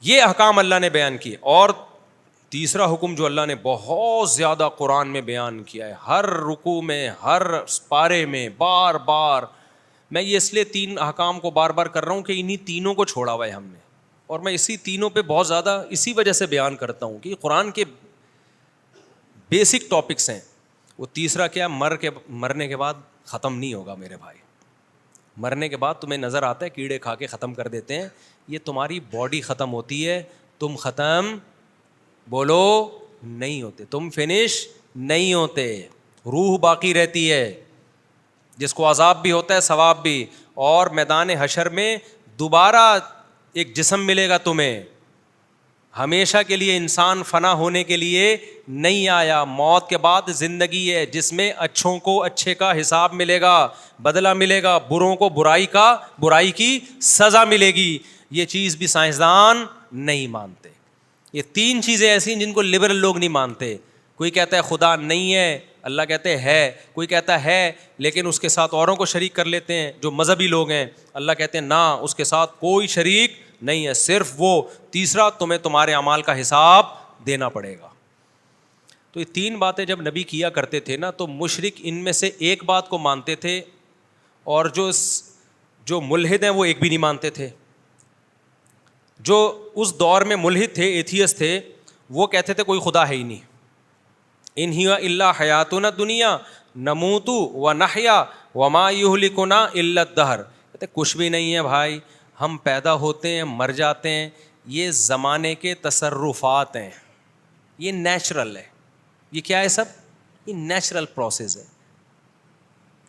یہ احکام اللہ نے بیان کیے. اور تیسرا حکم جو اللہ نے بہت زیادہ قرآن میں بیان کیا ہے، ہر رکوع میں، ہر پارے میں، بار بار. میں یہ اس لیے 3 احکام کو بار بار کر رہا ہوں کہ انہی تینوں کو چھوڑا ہوا ہے ہم نے، اور میں اسی تینوں پہ بہت زیادہ اسی وجہ سے بیان کرتا ہوں کہ قرآن کے بیسک ٹاپکس ہیں. وہ تیسرا کیا؟ مرنے کے بعد ختم نہیں ہوگا میرے بھائی. مرنے کے بعد تمہیں نظر آتا ہے کیڑے کھا کے ختم کر دیتے ہیں، یہ تمہاری باڈی ختم ہوتی ہے، تم ختم بولو نہیں ہوتے، تم فنش نہیں ہوتے. روح باقی رہتی ہے جس کو عذاب بھی ہوتا ہے ثواب بھی. اور میدان حشر میں دوبارہ ایک جسم ملے گا تمہیں. ہمیشہ کے لیے انسان فنا ہونے کے لیے نہیں آیا. موت کے بعد زندگی ہے جس میں اچھوں کو اچھے کا حساب ملے گا، بدلہ ملے گا، بروں کو برائی کی سزا ملے گی. یہ چیز بھی سائنسدان نہیں مانتے. یہ تین چیزیں ایسی ہیں جن کو لبرل لوگ نہیں مانتے. کوئی کہتا ہے خدا نہیں ہے, اللہ کہتے ہے. کوئی کہتا ہے لیکن اس کے ساتھ اوروں کو شریک کر لیتے ہیں جو مذہبی لوگ ہیں. اللہ کہتے ہیں نا, اس کے ساتھ کوئی شریک نہیں ہے, صرف وہ. تیسرا, تمہیں تمہارے اعمال کا حساب دینا پڑے گا. تو یہ تین باتیں جب نبی کیا کرتے تھے نا, تو مشرک ان میں سے ایک بات کو مانتے تھے, اور جو ملحد ہیں وہ ایک بھی نہیں مانتے تھے. جو اس دور میں ملحد تھے, ایتھیس تھے, وہ کہتے تھے کوئی خدا ہے ہی نہیں. ان ہی الا حیاتنا دنیا نموت و نحیا وما یہلکنا الا الدہر. کہتے کچھ بھی نہیں ہے بھائی, ہم پیدا ہوتے ہیں مر جاتے ہیں, یہ زمانے کے تصرفات ہیں, یہ نیچرل ہے. یہ کیا ہے سب؟ یہ نیچرل پروسیس ہے.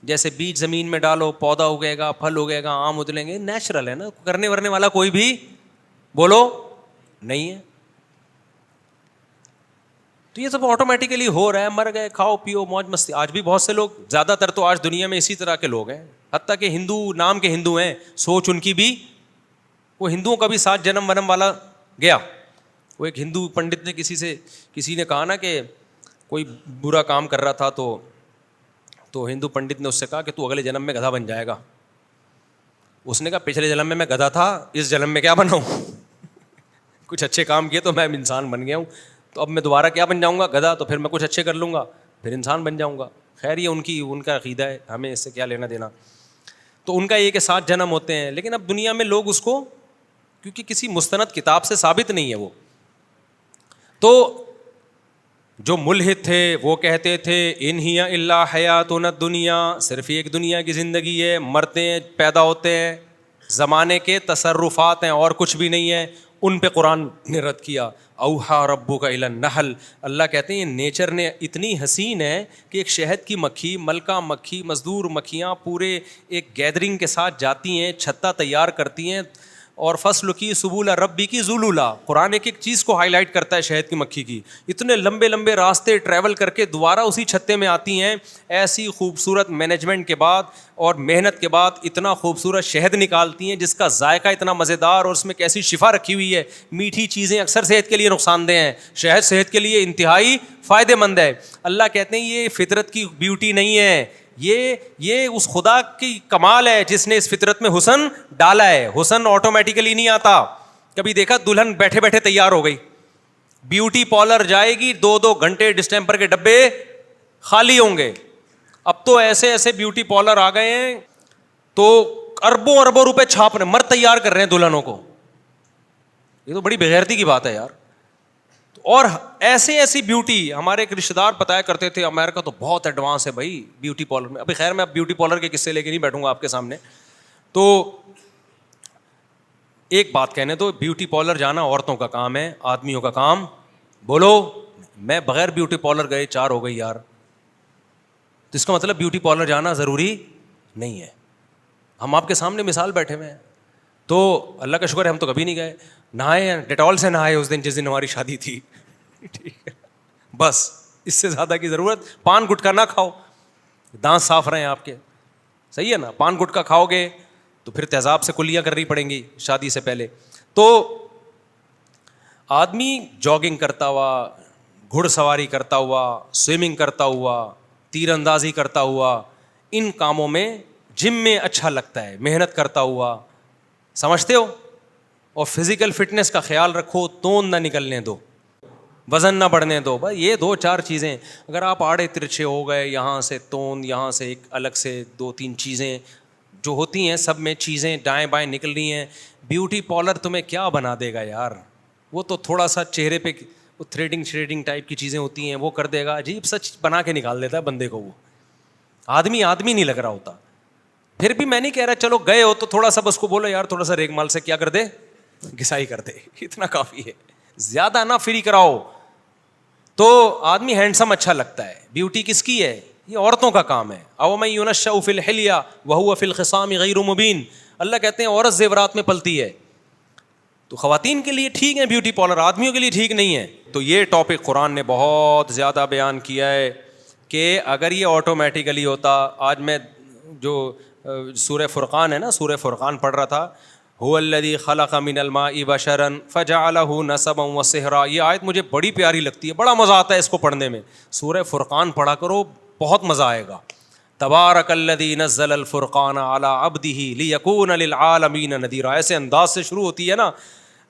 جیسے بیج زمین میں ڈالو, پودا اگے گا, پھل اگے گا, آم ادلیں گے, نیچرل ہے نا. کرنے ورنے والا کوئی بھی بولو نہیں ہے. تو یہ سب آٹومیٹیکلی ہو رہا ہے. مر گئے, کھاؤ پیو موج مستی. آج بھی بہت سے لوگ, زیادہ تر تو آج دنیا میں اسی طرح کے لوگ ہیں. حتیٰ کہ ہندو نام کے ہندو ہیں, سوچ ان کی بھی, وہ ہندوؤں کا بھی 7 جنم ونم والا گیا. وہ ایک ہندو پنڈت نے کسی نے کہا نا کہ کوئی برا کام کر رہا تھا, تو ہندو پنڈت نے اس سے کہا کہ تو اگلے جنم میں گدھا بن جائے گا. اس نے کہا پچھلے جنم میں گدھا تھا, اس جنم میں کیا بناؤں؟ کچھ اچھے کام کیے تو میں انسان بن گیا ہوں, تو اب میں دوبارہ کیا بن جاؤں گا؟ گدھا. تو پھر میں کچھ اچھے کر لوں گا, پھر انسان بن جاؤں گا. خیر یہ ان کا عقیدہ ہے, ہمیں اس سے کیا لینا دینا. تو ان کا یہ کہ 7 جنم ہوتے ہیں. لیکن اب دنیا میں لوگ اس کو, کیونکہ کسی مستند کتاب سے ثابت نہیں ہے وہ, تو جو ملحد تھے وہ کہتے تھے ان ہی الا حیاتنا الدنیا, صرف ایک دنیا کی زندگی ہے, مرتے ہیں پیدا ہوتے ہیں, زمانے کے تصرفات ہیں اور کچھ بھی نہیں ہے. ان پہ قرآن نے رد کیا. اوحا ربک الی النحل, اللہ کہتے ہیں یہ نیچر نے اتنی حسین ہے کہ ایک شہد کی مکھی, ملکہ مکھی, مزدور مکھیاں پورے ایک گیدرنگ کے ساتھ جاتی ہیں, چھتا تیار کرتی ہیں, اور فصل کی سبول ربی کی ذلولا. قرآن ایک چیز کو ہائی لائٹ کرتا ہے شہد کی مکھی کی. اتنے لمبے لمبے راستے ٹریول کر کے دوبارہ اسی چھتے میں آتی ہیں. ایسی خوبصورت مینجمنٹ کے بعد اور محنت کے بعد اتنا خوبصورت شہد نکالتی ہیں جس کا ذائقہ اتنا مزیدار, اور اس میں کیسی شفا رکھی ہوئی ہے. میٹھی چیزیں اکثر صحت کے لیے نقصان دہ ہیں, شہد صحت کے لیے انتہائی فائدہ مند ہے. اللہ کہتے ہیں یہ فطرت کی بیوٹی نہیں ہے, یہ اس خدا کی کمال ہے جس نے اس فطرت میں حسن ڈالا ہے. حسن آٹومیٹیکلی نہیں آتا. کبھی دیکھا دلہن بیٹھے بیٹھے تیار ہو گئی, بیوٹی پارلر جائے گی, 2 گھنٹے ڈسٹمپر کے ڈبے خالی ہوں گے. اب تو ایسے بیوٹی پارلر آ گئے ہیں تو اربوں روپے چھاپ رہے, مرد تیار کر رہے ہیں دلہنوں کو. یہ تو بڑی بغیرتی کی بات ہے یار. اور ایسی بیوٹی, ہمارے ایک رشتے دار بتایا کرتے تھے امریکہ تو بہت ایڈوانس ہے بھائی بیوٹی پارلر میں. ابھی خیر میں اب بیوٹی پارلر کے قصے لے کے نہیں بیٹھوں گا آپ کے سامنے. تو ایک بات کہنے تو, بیوٹی پارلر جانا عورتوں کا کام ہے, آدمیوں کا کام بولو. میں بغیر بیوٹی پارلر گئے 4 ہو گئی یار. تو اس کا مطلب بیوٹی پارلر جانا ضروری نہیں ہے. ہم آپ کے سامنے مثال بیٹھے ہوئے ہیں, تو اللہ کا شکر ہے ہم تو کبھی نہیں گئے. نہائے, ڈیٹول سے نہائے اس دن جس دن ہماری شادی تھی, ٹھیک ہے, بس اس سے زیادہ کی ضرورت. پان گٹکا نہ کھاؤ, دانت صاف رہیں آپ کے, صحیح ہے نا. پان گٹکا کھاؤ گے تو پھر تیزاب سے کلیاں کرنی پڑیں گی شادی سے پہلے. تو آدمی جاگنگ کرتا ہوا, گھڑ سواری کرتا ہوا, سوئمنگ کرتا ہوا, تیر اندازی کرتا ہوا, ان کاموں میں جم میں اچھا لگتا ہے, محنت کرتا ہوا, سمجھتے ہو. اور فزیکل فٹنس کا خیال رکھو, توند نہ نکلنے دو, وزن نہ بڑھنے دو. بھائی یہ 2-4 چیزیں اگر آپ آڑے ترچھے ہو گئے, یہاں سے توند, یہاں سے ایک الگ سے 2-3 چیزیں جو ہوتی ہیں, سب میں چیزیں دائیں بائیں نکل رہی ہیں. بیوٹی پارلر تمہیں کیا بنا دے گا یار, وہ تو تھوڑا سا چہرے پہ وہ تھریڈنگ ٹائپ کی چیزیں ہوتی ہیں, وہ کر دے گا, عجیب سچ بنا کے نکال دیتا ہے بندے کو. وہ آدمی نہیں لگ رہا ہوتا. پھر بھی میں نہیں کہہ رہا چلو گئے ہو تو تھوڑا سا بس کو بولو یار تھوڑا سا ریگ مال سے کیا کر دے, گھسائی کر دے, اتنا کافی ہے, زیادہ نہ فری کراؤ. تو آدمی ہینڈسم اچھا لگتا ہے. بیوٹی کس کی ہے؟ یہ عورتوں کا کام ہے. او من ینشأ فی الحلیہ وہو فی الخصام غیر مبین. اللہ کہتے ہیں عورت زیورات میں پلتی ہے. تو خواتین کے لیے ٹھیک ہے بیوٹی پارلر, آدمیوں کے لیے ٹھیک نہیں ہے. تو یہ ٹاپک قرآن نے بہت زیادہ بیان کیا ہے کہ اگر یہ آٹومیٹیکلی ہوتا. آج میں جو سورہ فرقان ہے نا, سورہ فرقان پڑھ رہا تھا, هو الذی خلق من الماء بشرا فجعله نسبا وصہرا. یہ آیت مجھے بڑی پیاری لگتی ہے, بڑا مزہ آتا ہے اس کو پڑھنے میں. سورہ فرقان پڑھا کرو, بہت مزہ آئے گا. تبارک الذی نزل الفرقان علی عبدہ لیکون للعالمین نذیرا. ایسے انداز سے شروع ہوتی ہے نا,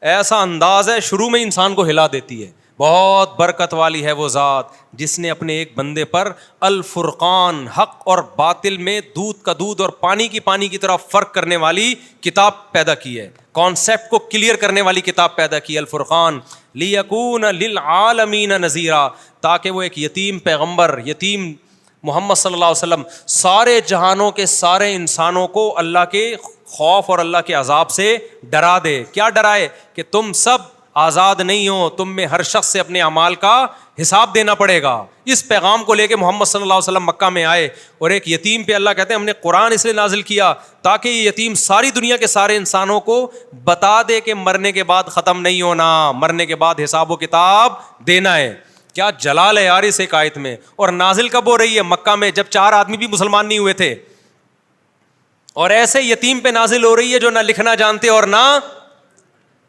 ایسا انداز ہے شروع میں انسان کو ہلا دیتی ہے. بہت برکت والی ہے وہ ذات جس نے اپنے ایک بندے پر الفرقان, حق اور باطل میں دودھ کا دودھ اور پانی کی طرح فرق کرنے والی کتاب پیدا کی ہے, کانسیپٹ کو کلیئر کرنے والی کتاب پیدا کی, الفرقان. لیکون للعالمین نذیرا, تاکہ وہ ایک یتیم پیغمبر, یتیم محمد صلی اللہ علیہ وسلم سارے جہانوں کے سارے انسانوں کو اللہ کے خوف اور اللہ کے عذاب سے ڈرا دے. کیا ڈرائے؟ کہ تم سب آزاد نہیں ہو, تم میں ہر شخص سے اپنے اعمال کا حساب دینا پڑے گا. اس پیغام کو لے کے محمد صلی اللہ علیہ وسلم مکہ میں آئے, اور ایک یتیم پہ اللہ کہتے ہیں ہم نے قرآن اس لیے نازل کیا تاکہ یہ یتیم ساری دنیا کے سارے انسانوں کو بتا دے کہ مرنے کے بعد ختم نہیں ہونا, مرنے کے بعد حساب و کتاب دینا ہے. کیا جلال ہے یار اس ایک آیت میں. اور نازل کب ہو رہی ہے؟ مکہ میں, جب 4 آدمی بھی مسلمان نہیں ہوئے تھے. اور ایسے یتیم پہ نازل ہو رہی ہے جو نہ لکھنا جانتے اور نہ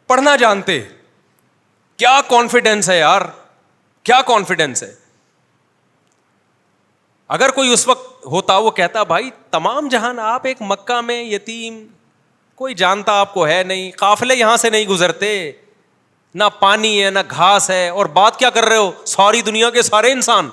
پڑھنا جانتے. کیا کانفیڈنس ہے یار, کیا کانفیڈنس ہے. اگر کوئی اس وقت ہوتا وہ کہتا بھائی تمام جہان آپ ایک مکہ میں یتیم, کوئی جانتا آپ کو ہے نہیں, قافلے یہاں سے نہیں گزرتے, نہ پانی ہے نہ گھاس ہے, اور بات کیا کر رہے ہو ساری دنیا کے سارے انسان.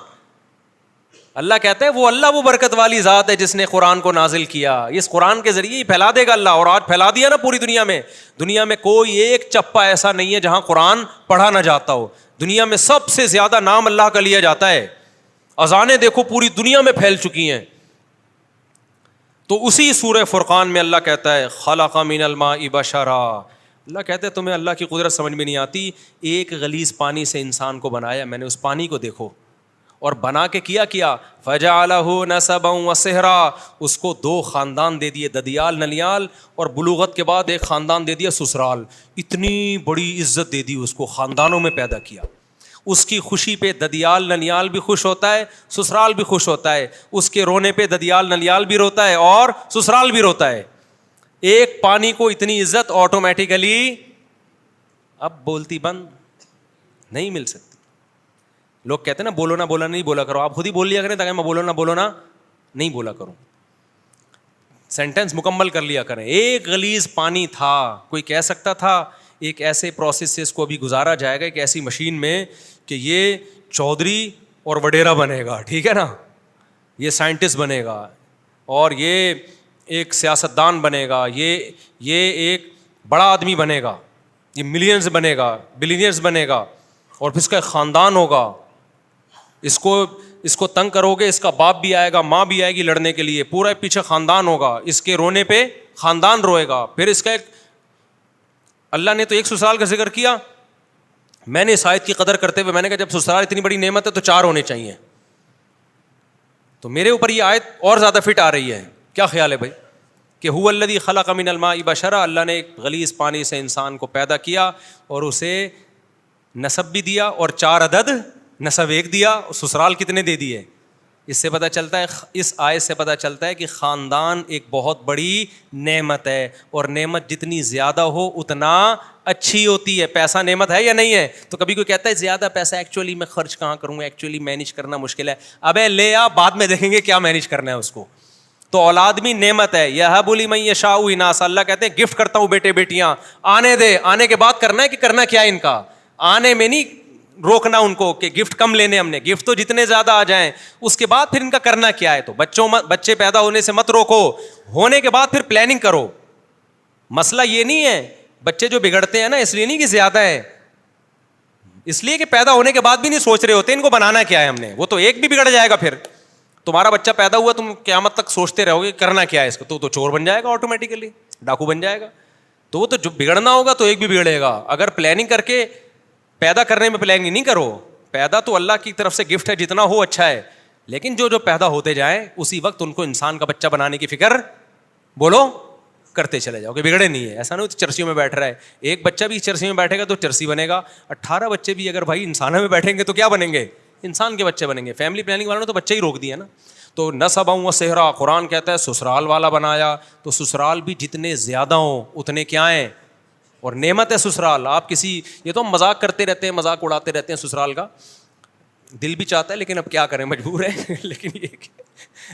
اللہ کہتا ہے وہ اللہ وہ برکت والی ذات ہے جس نے قرآن کو نازل کیا, اس قرآن کے ذریعے ہی پھیلا دے گا اللہ. اور آج پھیلا دیا نا پوری دنیا میں. دنیا میں کوئی ایک چپا ایسا نہیں ہے جہاں قرآن پڑھا نہ جاتا ہو. دنیا میں سب سے زیادہ نام اللہ کا لیا جاتا ہے. اذانیں دیکھو پوری دنیا میں پھیل چکی ہیں. تو اسی سورہ فرقان میں اللہ کہتا ہے خلق من الماء بشرا. اللہ کہتے ہیں تمہیں اللہ کی قدرت سمجھ میں نہیں آتی. ایک غلیظ پانی سے انسان کو بنایا میں نے, اس پانی کو دیکھو, اور بنا کے کیا فجعلہ نسبا وصہرا, اس کو 2 خاندان دے دیے, ددیال نلیال, اور بلوغت کے بعد ایک خاندان دے دیا سسرال. اتنی بڑی عزت دے دی اس کو, خاندانوں میں پیدا کیا. اس کی خوشی پہ ددیال نلیال بھی خوش ہوتا ہے, سسرال بھی خوش ہوتا ہے. اس کے رونے پہ ددیال نلیال بھی روتا ہے اور سسرال بھی روتا ہے. ایک پانی کو اتنی عزت آٹومیٹیکلی اب بولتی بند نہیں مل سکتی. لوگ کہتے ہیں نا بولو نہ بولا نہیں بولا کرو, آپ خود ہی بول لیا کریں تاکہ میں بولو نہ نہیں بولا کروں, سینٹینس مکمل کر لیا کریں. ایک غلیظ پانی تھا, کوئی کہہ سکتا تھا ایک ایسے پروسیس سے اس کو ابھی گزارا جائے گا ایک ایسی مشین میں کہ یہ چودھری اور وڈیرا بنے گا, ٹھیک ہے نا, یہ سائنٹسٹ بنے گا, اور یہ ایک سیاستدان بنے گا, یہ ایک بڑا آدمی بنے گا, یہ ملینز بنے گا, بلینئرز بنے گا, اور پھر اس کا ایک خاندان ہوگا. اس کو تنگ کرو گے اس کا باپ بھی آئے گا, ماں بھی آئے گی لڑنے کے لیے, پورا پیچھے خاندان ہوگا, اس کے رونے پہ خاندان روئے گا. پھر اس کا ایک, اللہ نے تو ایک سسرال کا ذکر کیا, میں نے اس آیت کی قدر کرتے ہوئے میں نے کہا جب سسرال اتنی بڑی نعمت ہے تو 4 ہونے چاہیے. تو میرے اوپر یہ آیت اور زیادہ فٹ آ رہی ہے. کیا خیال ہے بھائی کہ هو الذی خلق من الماء بشرا, اللہ نے ایک غلیظ پانی سے انسان کو پیدا کیا اور اسے نسب بھی دیا, اور 4 عدد نسب ایک دیا, اور سسرال کتنے دے دیے. اس سے پتہ چلتا ہے, اس آیت سے پتہ چلتا ہے کہ خاندان ایک بہت بڑی نعمت ہے, اور نعمت جتنی زیادہ ہو اتنا اچھی ہوتی ہے. پیسہ نعمت ہے یا نہیں ہے؟ تو کبھی کوئی کہتا ہے زیادہ پیسہ ایکچولی میں خرچ کہاں کروں گا, ایکچولی مینیج کرنا مشکل ہے. ابے لے آ, بعد میں دیکھیں گے کیا مینیج کرنا ہے اس کو. تو اولاد بھی نعمت ہے. یہب لمن یشاء اناثا, اللہ کہتے ہیں گفٹ کرتا ہوں بیٹے بیٹیاں, آنے دے, آنے کے بعد کرنا ہے کہ کرنا کیا ہے ان کا, آنے میں نہیں روکنا ان کو کہ گفٹ کم لینے ہم نے, گفٹ تو جتنے زیادہ آ جائیں, اس کے بعد پھر ان کا کرنا کیا ہے. تو بچے پیدا ہونے سے مت روکو, ہونے کے بعد پھر پلاننگ کرو. مسئلہ یہ نہیں ہے بچے جو بگڑتے ہیں نا اس لیے نہیں کہ زیادہ ہے, اس لیے کہ پیدا ہونے کے بعد بھی نہیں سوچ رہے ہوتے ان کو بنانا کیا ہے ہم نے. وہ تو ایک بھی بگڑ جائے گا, پھر تمہارا بچہ پیدا ہوا تم قیامت تک سوچتے رہو گے کرنا کیا ہے اس کو, تو چور بن جائے گا آٹومیٹیکلی, ڈاکو بن جائے گا. تو وہ تو جو بگڑنا ہوگا تو ایک بھی بگڑے گا. اگر پلاننگ کر کے پیدا کرنے میں پلاننگ نہیں کرو, پیدا تو اللہ کی طرف سے گفٹ ہے, جتنا ہو اچھا ہے, لیکن جو پیدا ہوتے جائیں اسی وقت ان کو انسان کا بچہ بنانے کی فکر بولو کرتے چلے جاؤ کہ بگڑے نہیں ہے. ایسا نہیں چرسیوں میں بیٹھ رہا ہے, ایک بچہ بھی چرسی میں بیٹھے گا تو چرسی بنے گا, 18 بچے بھی اگر بھائی انسانوں میں بیٹھیں گے تو کیا بنیں گے, انسان کے بچے بنیں گے. فیملی پلاننگ والوں نے تو بچے ہی روک دیا نا. تو نسبا و صحرا قرآن کہتا ہے سسرال والا بنایا, تو سسرال بھی جتنے زیادہ ہوں اتنے کیا ہیں, اور نعمت ہے سسرال. آپ کسی, یہ تو ہم مذاق کرتے رہتے ہیں, مذاق اڑاتے رہتے ہیں سسرال کا, دل بھی چاہتا ہے لیکن اب کیا کریں, مجبور ہے.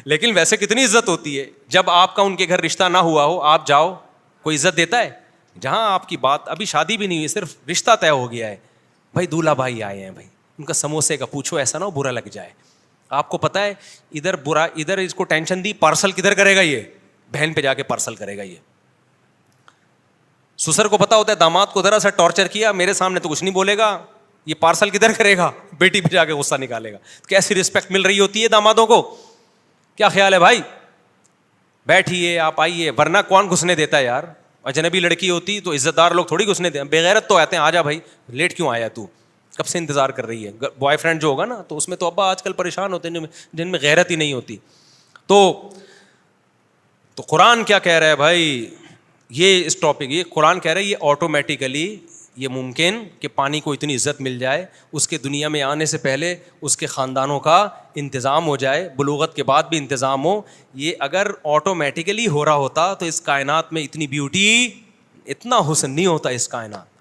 لیکن ویسے کتنی عزت ہوتی ہے جب آپ کا ان کے گھر رشتہ نہ ہوا ہو, آپ جاؤ, کوئی عزت دیتا ہے؟ جہاں آپ کی بات ابھی شادی بھی نہیں ہوئی, صرف رشتہ طے ہو گیا ہے, بھائی دولہا بھائی آئے ہیں, بھائی ان کا سموسے کا پوچھو, ایسا نہ ہو برا لگ جائے. آپ کو پتا ہے ادھر برا, ادھر اس کو ٹینشن دی, پارسل کدھر کرے گا, یہ بہن پہ جا کے پارسل کرے گا. یہ سسر کو پتا ہوتا ہے داماد کو ذرا سا ٹارچر کیا, میرے سامنے تو کچھ نہیں بولے گا, یہ پارسل کدھر کرے گا, بیٹی پہ جا کے غصہ نکالے گا. کیسی رسپیکٹ مل رہی ہوتی ہے دامادوں کو, کیا خیال ہے بھائی؟ بیٹھیے, آپ آئیے, ورنہ کون گھسنے دیتا ہے یار؟ اجنبی لڑکی ہوتی تو عزت دار لوگ تھوڑی گھسنے دیں, بےغیرت تو آتے ہیں, آ جا بھائی, لیٹ کیوں آیا تو, کب سے انتظار کر رہی ہے. بوائے فرینڈ جو ہوگا نا, تو اس میں تو ابا آج کل پریشان ہوتے ہیں جن میں غیرت ہی نہیں ہوتی. تو قرآن کیا کہہ رہا ہے بھائی, یہ اس ٹاپک, یہ قرآن کہہ رہا ہے یہ آٹومیٹیکلی یہ ممکن کہ پانی کو اتنی عزت مل جائے, اس کے دنیا میں آنے سے پہلے اس کے خاندانوں کا انتظام ہو جائے, بلوغت کے بعد بھی انتظام ہو. یہ اگر آٹومیٹیکلی ہو رہا ہوتا تو اس کائنات میں اتنی بیوٹی, اتنا حسن نہیں ہوتا اس کائنات.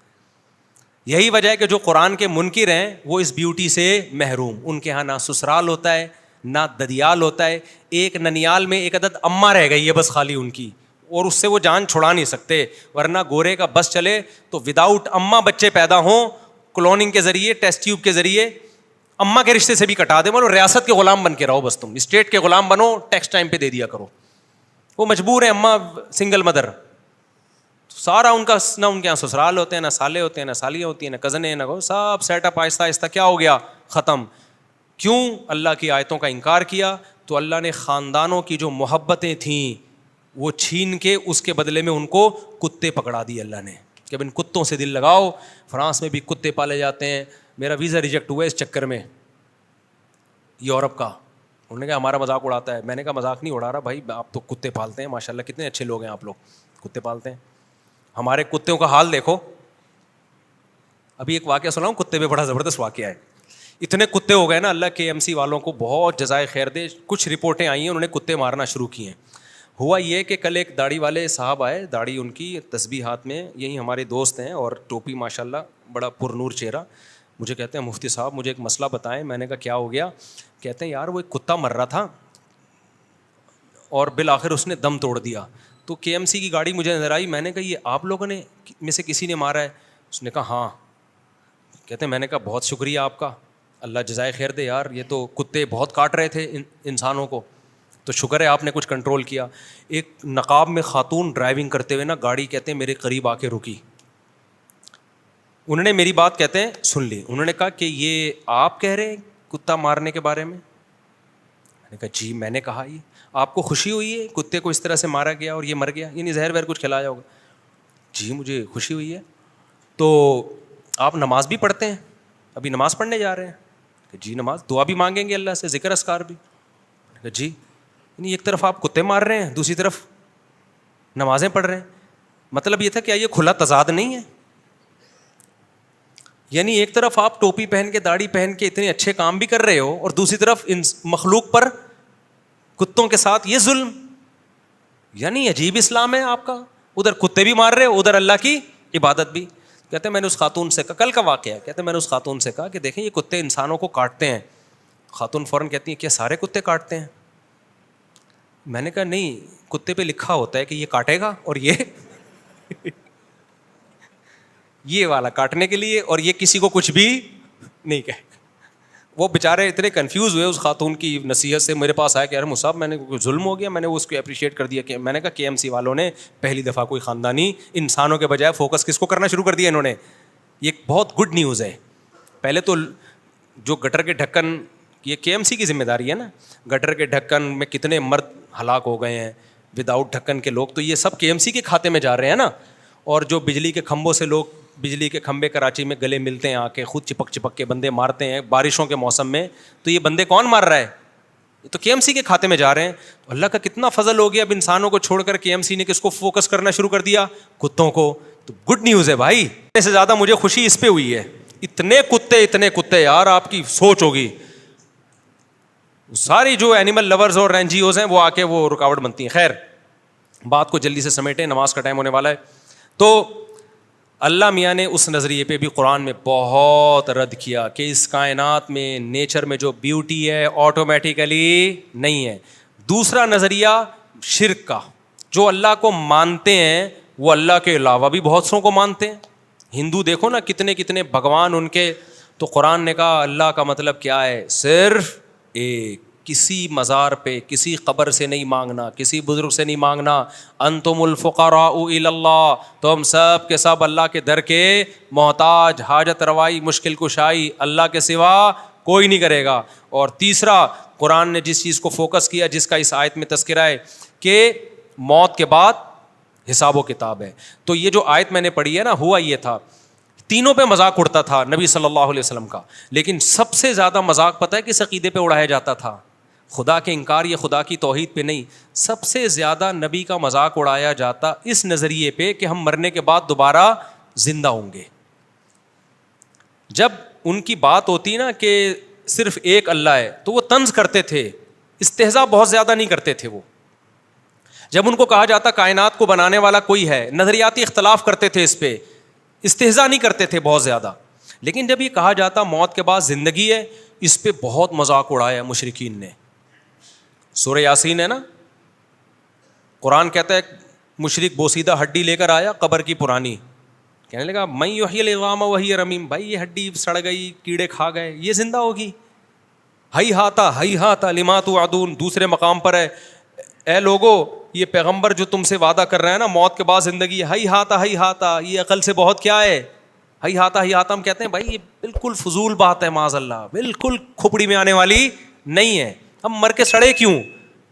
یہی وجہ ہے کہ جو قرآن کے منکر ہیں وہ اس بیوٹی سے محروم. ان کے ہاں نہ سسرال ہوتا ہے نہ ددیال ہوتا ہے, ایک ننیال میں ایک عدد اماں رہ گئی ہے بس خالی ان کی, اور اس سے وہ جان چھڑا نہیں سکتے. ورنہ گورے کا بس چلے تو وداؤٹ اماں بچے پیدا ہوں, کلوننگ کے ذریعے, ٹیسٹ ٹیوب کے ذریعے, اماں کے رشتے سے بھی کٹا دے, بولو ریاست کے غلام بن کے رہو, بس تم اسٹیٹ کے غلام بنو, ٹیکس ٹائم پہ دے دیا کرو. وہ مجبور ہے, اماں سنگل مدر, سارا ان کا نہ ان کے یہاں سسرال ہوتے ہیں, نہ سالے ہوتے ہیں, نہ سالیاں ہوتی ہیں, نہ کزن ہیں, نہ سب سیٹ اپ آہستہ آہستہ کیا ہو گیا, ختم. کیوں؟ اللہ کی آیتوں کا انکار کیا. تو اللہ نے خاندانوں کی جو محبتیں تھیں وہ چھین کے اس کے بدلے میں ان کو کتے پکڑا دی اللہ نے, کہ ان کتوں سے دل لگاؤ. فرانس میں بھی کتے پالے جاتے ہیں. میرا ویزا ریجیکٹ ہوا ہے اس چکر میں, یورپ کا. انہوں نے کہا ہمارا مذاق اڑاتا ہے. میں نے کہا مذاق نہیں اڑا رہا بھائی, آپ تو کتے پالتے ہیں, ماشاء اللہ کتنے اچھے لوگ ہیں آپ لوگ, کتے پالتے ہیں. ہمارے کتوں کا حال دیکھو. ابھی ایک واقعہ سناؤں, کتے پہ بڑا زبردست واقعہ ہے. اتنے کتے ہو گئے نا, اللہ کے KMC والوں کو بہت جزائے خیر دے. کچھ رپورٹیں آئی ہیں انہوں نے کتے مارنا شروع کیے ہیں. ہوا یہ کہ کل ایک داڑھی والے صاحب آئے, داڑھی ان کی, تسبیح ہاتھ میں, یہی ہمارے دوست ہیں, اور ٹوپی ماشاء اللہ, بڑا پر نور چہرہ. مجھے کہتے ہیں مفتی صاحب مجھے ایک مسئلہ بتائیں. میں نے کہا کیا ہو گیا؟ کہتے ہیں یار وہ ایک کتا مر رہا تھا اور بالآخر اس نے دم توڑ دیا. تو KMC کی گاڑی مجھے نظر آئی. میں نے کہا یہ آپ لوگوں نے میں سے کسی نے مارا ہے؟ اس نے کہا ہاں. کہتے ہیں میں نے کہا بہت شکریہ آپ کا, اللہ جزائے خیر دے یار, یہ تو کتے بہت کاٹ رہے تھے انسانوں کو, تو شکر ہے آپ نے کچھ کنٹرول کیا. ایک نقاب میں خاتون ڈرائیونگ کرتے ہوئے نا گاڑی, کہتے ہیں میرے قریب آ کے رکی. انہوں نے میری بات کہتے ہیں سن لی. انہوں نے کہا کہ یہ آپ کہہ رہے ہیں کتا مارنے کے بارے میں؟ میں نے کہا جی. میں نے کہا یہ آپ کو خوشی ہوئی ہے کتے کو اس طرح سے مارا گیا اور یہ مر گیا, یعنی زہر وہر کچھ کھلایا ہوگا؟ جی مجھے خوشی ہوئی ہے. تو آپ نماز بھی پڑھتے ہیں؟ ابھی نماز پڑھنے جا رہے ہیں؟ کہ جی نماز, دعا بھی مانگیں گے اللہ سے, ذکر اذکار بھی؟ کہ جی. یعنی ایک طرف آپ کتے مار رہے ہیں, دوسری طرف نمازیں پڑھ رہے ہیں. مطلب یہ تھا کیا یہ کھلا تضاد نہیں ہے؟ یعنی ایک طرف آپ ٹوپی پہن کے, داڑھی پہن کے اتنے اچھے کام بھی کر رہے ہو, اور دوسری طرف ان مخلوق پر کتوں کے ساتھ یہ ظلم. یعنی عجیب اسلام ہے آپ کا, ادھر کتے بھی مار رہے ہو, ادھر اللہ کی عبادت بھی. کہتے ہیں میں نے اس خاتون سے کہا, کل کا واقعہ ہے, کہتے ہیں میں نے اس خاتون سے کہا کہ دیکھیں یہ کتے انسانوں کو کاٹتے ہیں. خاتون فوراً کہتی ہیں کیا سارے کتے کاٹتے ہیں؟ میں نے کہا نہیں, کتے پہ لکھا ہوتا ہے کہ یہ کاٹے گا, اور یہ والا کاٹنے کے لیے, اور یہ کسی کو کچھ بھی نہیں کہے. وہ بیچارے اتنے کنفیوز ہوئے اس خاتون کی نصیحت سے, میرے پاس آیا کہ یار مصعب میں نے کوئی ظلم ہو گیا. میں نے اس کو اپریشیٹ کر دیا کہ میں نے کہا KMC والوں نے پہلی دفعہ کوئی خاندانی انسانوں کے بجائے فوکس کس کو کرنا شروع کر دیا انہوں نے. یہ ایک بہت گڈ نیوز ہے. پہلے تو جو گٹر کے ڈھکن, یہ KMC کی ذمہ داری ہے نا, گٹر کے ڈھکن میں کتنے مرد ہلاک ہو گئے ہیں وداؤٹ ڈھکن کے لوگ, تو یہ سب KMC کے کھاتے میں جا رہے ہیں نا. اور جو بجلی کے کھمبوں سے لوگ, بجلی کے کھمبے کراچی میں گلے ملتے ہیں آ کے, خود چپک چپک کے بندے مارتے ہیں بارشوں کے موسم میں, تو یہ بندے کون مار رہا ہے؟ یہ تو KMC کے کھاتے میں جا رہے ہیں. تو اللہ کا کتنا فضل ہو گیا, اب انسانوں کو چھوڑ کر KMC نے کس کو فوکس کرنا شروع کر دیا؟ کتوں کو. تو گڈ نیوز ہے بھائی. اس سے زیادہ مجھے خوشی اس پہ ہوئی ہے. اتنے کتے یار, آپ کی سوچ ہوگی. ساری جو اینیمل لورز اور این جی اوز ہیں وہ آ کے وہ رکاوٹ بنتی ہیں. خیر بات کو جلدی سے سمیٹیں, نماز کا ٹائم ہونے والا ہے. تو اللہ میاں نے اس نظریے پہ بھی قرآن میں بہت رد کیا کہ اس کائنات میں نیچر میں جو بیوٹی ہے آٹومیٹیکلی نہیں ہے. دوسرا نظریہ شرک کا, جو اللہ کو مانتے ہیں وہ اللہ کے علاوہ بھی بہت سوں کو مانتے ہیں. ہندو دیکھو نا کتنے کتنے بھگوان ان کے, تو قرآن نے کہا اللہ کا مطلب کیا ہے, صرف ایک, کسی مزار پہ کسی قبر سے نہیں مانگنا, کسی بزرگ سے نہیں مانگنا. انتم الفقراء الی اللہ, تو ہم سب کے سب اللہ کے در کے محتاج, حاجت روائی مشکل کشائی اللہ کے سوا کوئی نہیں کرے گا. اور تیسرا قرآن نے جس چیز کو فوکس کیا, جس کا اس آیت میں تذکرہ ہے کہ موت کے بعد حساب و کتاب ہے, تو یہ جو آیت میں نے پڑھی ہے نا, ہوا یہ تھا تینوں پہ مذاق اڑتا تھا نبی صلی اللہ علیہ وسلم کا, لیکن سب سے زیادہ مذاق پتہ ہے کس عقیدے پہ اڑایا جاتا تھا؟ خدا کے انکار یا خدا کی توحید پہ نہیں, سب سے زیادہ نبی کا مذاق اڑایا جاتا اس نظریے پہ کہ ہم مرنے کے بعد دوبارہ زندہ ہوں گے. جب ان کی بات ہوتی نا کہ صرف ایک اللہ ہے تو وہ طنز کرتے تھے, استہزاء بہت زیادہ نہیں کرتے تھے وہ. جب ان کو کہا جاتا کائنات کو بنانے والا کوئی ہے, نظریاتی اختلاف کرتے تھے اس پہ, استہزاء نہیں کرتے تھے بہت زیادہ. لیکن جب یہ کہا جاتا موت کے بعد زندگی ہے, اس پہ بہت مذاق اڑایا مشرکین نے. سورہ یاسین ہے نا, قرآن کہتا ہے مشرک بوسیدہ ہڈی لے کر آیا قبر کی پرانی, کہنے لگا من یحیی العظام وہی رمیم, بھائی یہ ہڈی سڑ گئی, کیڑے کھا گئے, یہ زندہ ہوگی؟ ہی ہاتا لما توعدون. دوسرے مقام پر ہے, اے لوگو یہ پیغمبر جو تم سے وعدہ کر رہے ہیں نا موت کے بعد زندگی, ہی ہاتا, یہ عقل سے بہت کیا ہے, ہی ہاتا. ہم کہتے ہیں بھائی یہ بالکل فضول بات ہے, معاذ اللہ, بالکل کھوپڑی میں آنے والی نہیں ہے. ہم مر کے سڑے کیوں؟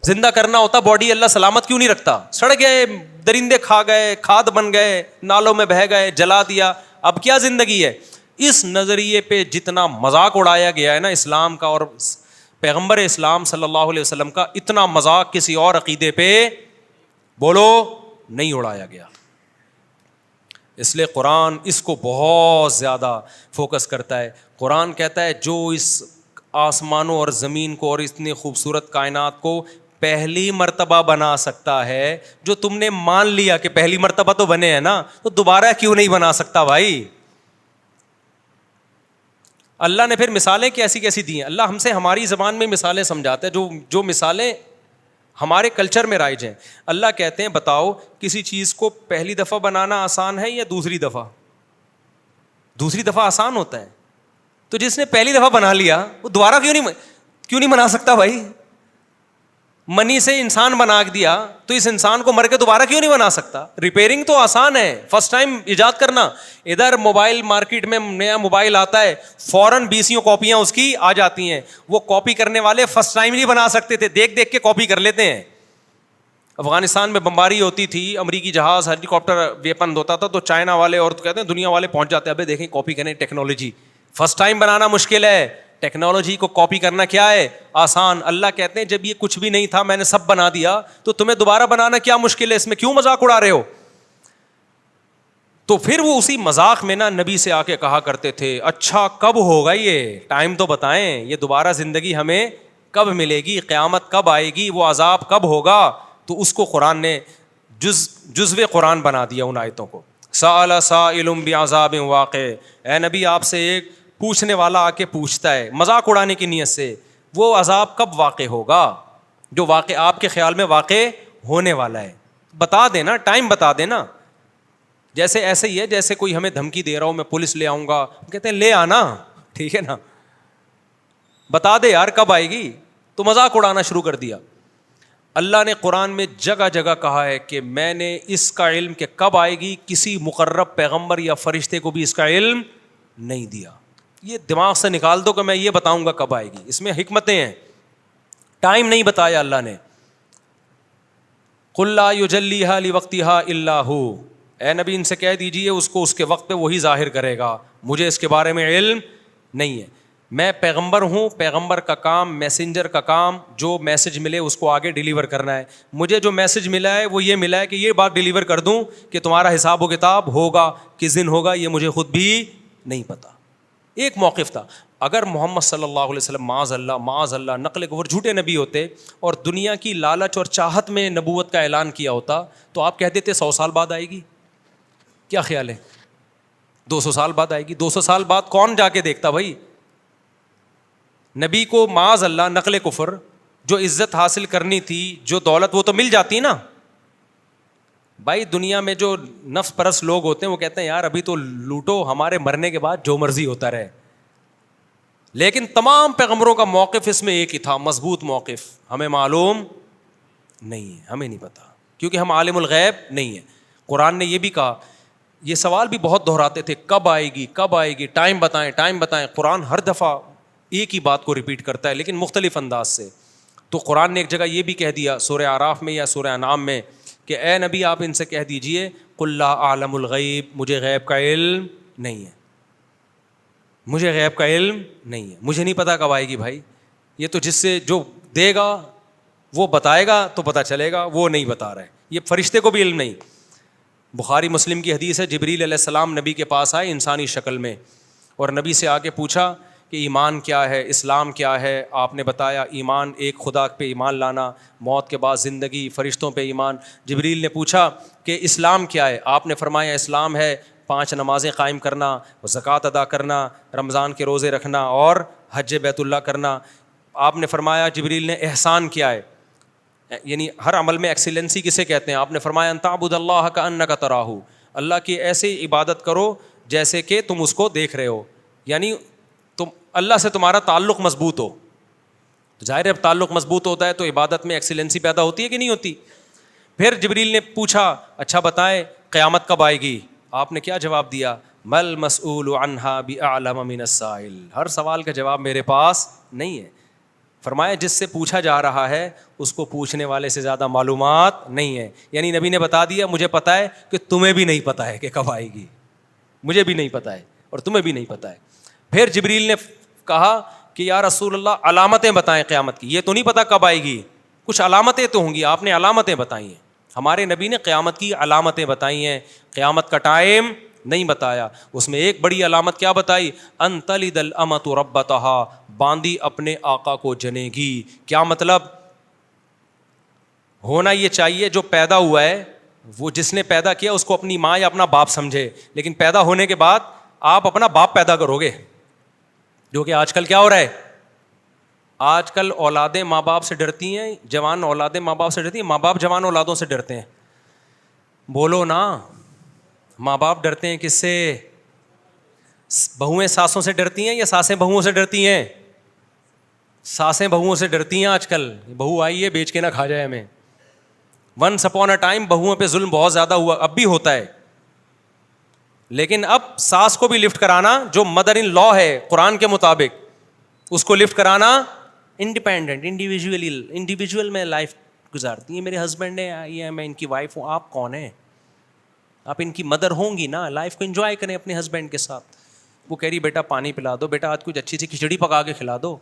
زندہ کرنا ہوتا باڈی, اللہ سلامت کیوں نہیں رکھتا؟ سڑ گئے, درندے کھا گئے, کھاد بن گئے, نالوں میں بہہ گئے, جلا دیا, اب کیا زندگی ہے؟ اس نظریے پہ جتنا مذاق اڑایا گیا ہے نا اسلام کا اور پیغمبر اسلام صلی اللہ علیہ وسلم کا, اتنا مذاق کسی اور عقیدے پہ بولو نہیں اڑایا گیا. اس لیے قرآن اس کو بہت زیادہ فوکس کرتا ہے. قرآن کہتا ہے جو اس آسمانوں اور زمین کو اور اتنی خوبصورت کائنات کو پہلی مرتبہ بنا سکتا ہے, جو تم نے مان لیا کہ پہلی مرتبہ تو بنے ہیں نا, تو دوبارہ کیوں نہیں بنا سکتا بھائی؟ اللہ نے پھر مثالیں کیسی کیسی دی ہیں. اللہ ہم سے ہماری زبان میں مثالیں سمجھاتا ہے, جو مثالیں ہمارے کلچر میں رائج ہیں. اللہ کہتے ہیں بتاؤ کسی چیز کو پہلی دفعہ بنانا آسان ہے یا دوسری دفعہ؟ دوسری دفعہ آسان ہوتا ہے. تو جس نے پہلی دفعہ بنا لیا وہ دوبارہ کیوں نہیں بنا سکتا بھائی؟ منی سے انسان بنا دیا تو اس انسان کو مر کے دوبارہ کیوں نہیں بنا سکتا؟ ریپیئرنگ تو آسان ہے, فرسٹ ٹائم ایجاد کرنا. ادھر موبائل مارکیٹ میں نیا موبائل آتا ہے, فوراً 20 کاپیاں اس کی آ جاتی ہیں. وہ کاپی کرنے والے فرسٹ ٹائم نہیں بنا سکتے تھے, دیکھ دیکھ کے کاپی کر لیتے ہیں. افغانستان میں بمباری ہوتی تھی, امریکی جہاز ہیلی کاپٹر ویپن ہوتا تھا, تو چائنا والے اور تو کہتے ہیں دنیا والے پہنچ جاتے ہیں, ابے دیکھیں کاپی کریں ٹیکنالوجی. فرسٹ ٹائم بنانا مشکل ہے, ٹیکنالوجی کو کاپی کرنا کیا ہے آسان. اللہ کہتے ہیں جب یہ کچھ بھی نہیں تھا میں نے سب بنا دیا, تو تمہیں دوبارہ بنانا کیا مشکل ہے؟ اس میں کیوں مذاق اڑا رہے ہو؟ تو پھر وہ اسی مذاق میں نا نبی سے آ کے کہا کرتے تھے اچھا کب ہوگا یہ, ٹائم تو بتائیں, یہ دوبارہ زندگی ہمیں کب ملے گی, قیامت کب آئے گی, وہ عذاب کب ہوگا؟ تو اس کو قرآن نے جزو قرآن بنا دیا ان آیتوں کو. سأل سائل بعذاب واقع, اے نبی آپ سے ایک پوچھنے والا آ کے پوچھتا ہے مذاق اڑانے کی نیت سے, وہ عذاب کب واقع ہوگا جو واقع آپ کے خیال میں واقع ہونے والا ہے؟ بتا دینا, ٹائم بتا دینا. جیسے ایسے ہی ہے جیسے کوئی ہمیں دھمکی دے رہا ہو, میں پولیس لے آؤں گا, کہتے ہیں لے آنا, ٹھیک ہے نا, بتا دے یار کب آئے گی. تو مذاق اڑانا شروع کر دیا. اللہ نے قرآن میں جگہ جگہ کہا ہے کہ میں نے اس کا علم کہ کب آئے گی کسی مقرب پیغمبر یا فرشتے کو بھی اس کا علم نہیں دیا. یہ دماغ سے نکال دو کہ میں یہ بتاؤں گا کب آئے گی, اس میں حکمتیں ہیں. ٹائم نہیں بتایا اللہ نے. قل لا یجلیھا لوقتھا الا ھو, اے نبی ان سے کہہ دیجیے اس کو اس کے وقت پہ وہی ظاہر کرے گا, مجھے اس کے بارے میں علم نہیں ہے. میں پیغمبر ہوں, پیغمبر کا کام, میسنجر کا کام, جو میسج ملے اس کو آگے ڈیلیور کرنا ہے. مجھے جو میسج ملا ہے وہ یہ ملا ہے کہ یہ بات ڈیلیور کر دوں کہ تمہارا حساب و کتاب ہوگا, کس دن ہوگا یہ مجھے خود بھی نہیں پتا. ایک موقف تھا. اگر محمد صلی اللہ علیہ وسلم معاذ اللہ نقل کفر جھوٹے نبی ہوتے اور دنیا کی لالچ اور چاہت میں نبوت کا اعلان کیا ہوتا تو آپ کہہ دیتے 100 سال بعد آئے گی. کیا خیال ہے؟ 200 سال بعد آئے گی. 200 سال بعد کون جا کے دیکھتا بھائی؟ نبی کو معاذ اللہ نقل کفر، جو عزت حاصل کرنی تھی، جو دولت، وہ تو مل جاتی نا بھائی. دنیا میں جو نفس پرست لوگ ہوتے ہیں وہ کہتے ہیں یار ابھی تو لوٹو، ہمارے مرنے کے بعد جو مرضی ہوتا رہے. لیکن تمام پیغمبروں کا موقف اس میں ایک ہی تھا، مضبوط موقف. ہمیں معلوم نہیں ہے، ہمیں نہیں پتا، کیونکہ ہم عالم الغیب نہیں ہیں. قرآن نے یہ بھی کہا، یہ سوال بھی بہت دہراتے تھے، کب آئے گی، کب آئے گی، ٹائم بتائیں. قرآن ہر دفعہ ایک ہی بات کو ریپیٹ کرتا ہے لیکن مختلف انداز سے. تو قرآن نے ایک جگہ یہ بھی کہہ دیا سورہ اعراف میں یا سورہ انعام میں کہ اے نبی آپ ان سے کہہ دیجئے قل لا اعلم الغیب، مجھے غیب کا علم نہیں ہے، مجھے غیب کا علم نہیں ہے، مجھے نہیں پتا کب آئے گی. بھائی یہ تو جس سے جو دے گا وہ بتائے گا تو پتہ چلے گا، وہ نہیں بتا رہا ہے. یہ فرشتے کو بھی علم نہیں. بخاری مسلم کی حدیث ہے، جبریل علیہ السلام نبی کے پاس آئے انسانی شکل میں اور نبی سے آ کے پوچھا کہ ایمان کیا ہے، اسلام کیا ہے. آپ نے بتایا ایمان ایک خدا پہ ایمان لانا، موت کے بعد زندگی، فرشتوں پہ ایمان. جبریل نے پوچھا کہ اسلام کیا ہے، آپ نے فرمایا اسلام ہے 5 نمازیں قائم کرنا، زکوٰۃ ادا کرنا، رمضان کے روزے رکھنا اور حج بیت اللہ کرنا. آپ نے فرمایا جبریل نے احسان کیا ہے، یعنی ہر عمل میں ایکسیلنسی کسے کہتے ہیں. آپ نے فرمایا ان تعبد اللہ کأنک تراہ، اللہ کی ایسے عبادت کرو جیسے کہ تم اس کو دیکھ رہے ہو، یعنی تم اللہ سے تمہارا تعلق مضبوط ہو. ظاہر ہے تعلق مضبوط ہوتا ہے تو عبادت میں ایکسیلنسی پیدا ہوتی ہے کہ نہیں ہوتی. پھر جبریل نے پوچھا اچھا بتائیں قیامت کب آئے گی. آپ نے کیا جواب دیا، مل مسئول عنہا باعلم من السائل، ہر سوال کا جواب میرے پاس نہیں ہے. فرمایا جس سے پوچھا جا رہا ہے اس کو پوچھنے والے سے زیادہ معلومات نہیں ہے. یعنی نبی نے بتا دیا مجھے پتا ہے کہ تمہیں بھی نہیں پتا ہے کہ کب آئے گی، مجھے بھی نہیں پتا ہے اور تمہیں بھی نہیں پتا ہے. پھر جبریل نے کہا کہ یا رسول اللہ علامتیں بتائیں قیامت کی، یہ تو نہیں پتا کب آئے گی، کچھ علامتیں تو ہوں گی. آپ نے علامتیں بتائی ہیں، ہمارے نبی نے قیامت کی علامتیں بتائی ہیں، قیامت کا ٹائم نہیں بتایا. اس میں ایک بڑی علامت کیا بتائی، ان تلد الامۃ ربتہا، باندی اپنے آقا کو جنے گی. کیا مطلب؟ ہونا یہ چاہیے جو پیدا ہوا ہے وہ جس نے پیدا کیا اس کو اپنی ماں یا اپنا باپ سمجھے، لیکن پیدا ہونے کے بعد آپ اپنا باپ پیدا کرو گے، جو کہ آج کل کیا ہو رہا ہے. آج کل اولادیں ماں باپ سے ڈرتی ہیں، جوان اولادیں ماں باپ سے ڈرتی ہیں، ماں باپ جوان اولادوں سے ڈرتے ہیں. بولو نا، ماں باپ ڈرتے ہیں کس سے؟ بہویں ساسوں سے ڈرتی ہیں یا ساسیں بہوؤں سے ڈرتی ہیں؟ ساسیں بہوؤں سے ڈرتی ہیں. آج کل بہو آئی ہے بیچ کے نہ کھا جائے ہمیں. ونس اپون اے ٹائم بہوؤں پہ ظلم بہت زیادہ ہوا، اب بھی ہوتا ہے، لیکن اب ساس کو بھی لفٹ کرانا جو مدر ان لا ہے قرآن کے مطابق، اس کو لفٹ کرانا انڈیپینڈنٹ انڈیویجول میں لائف گزارتی ہیں. میرے ہسبینڈ ہے، یہ میں ان کی وائف ہوں، آپ کون ہیں؟ آپ ان کی مدر ہوں گی نا. لائف کو انجوائے کریں اپنے ہسبینڈ کے ساتھ. وہ کہہ رہی بیٹا پانی پلا دو، بیٹا آج کچھ اچھی سی کھچڑی پکا کے کھلا دو،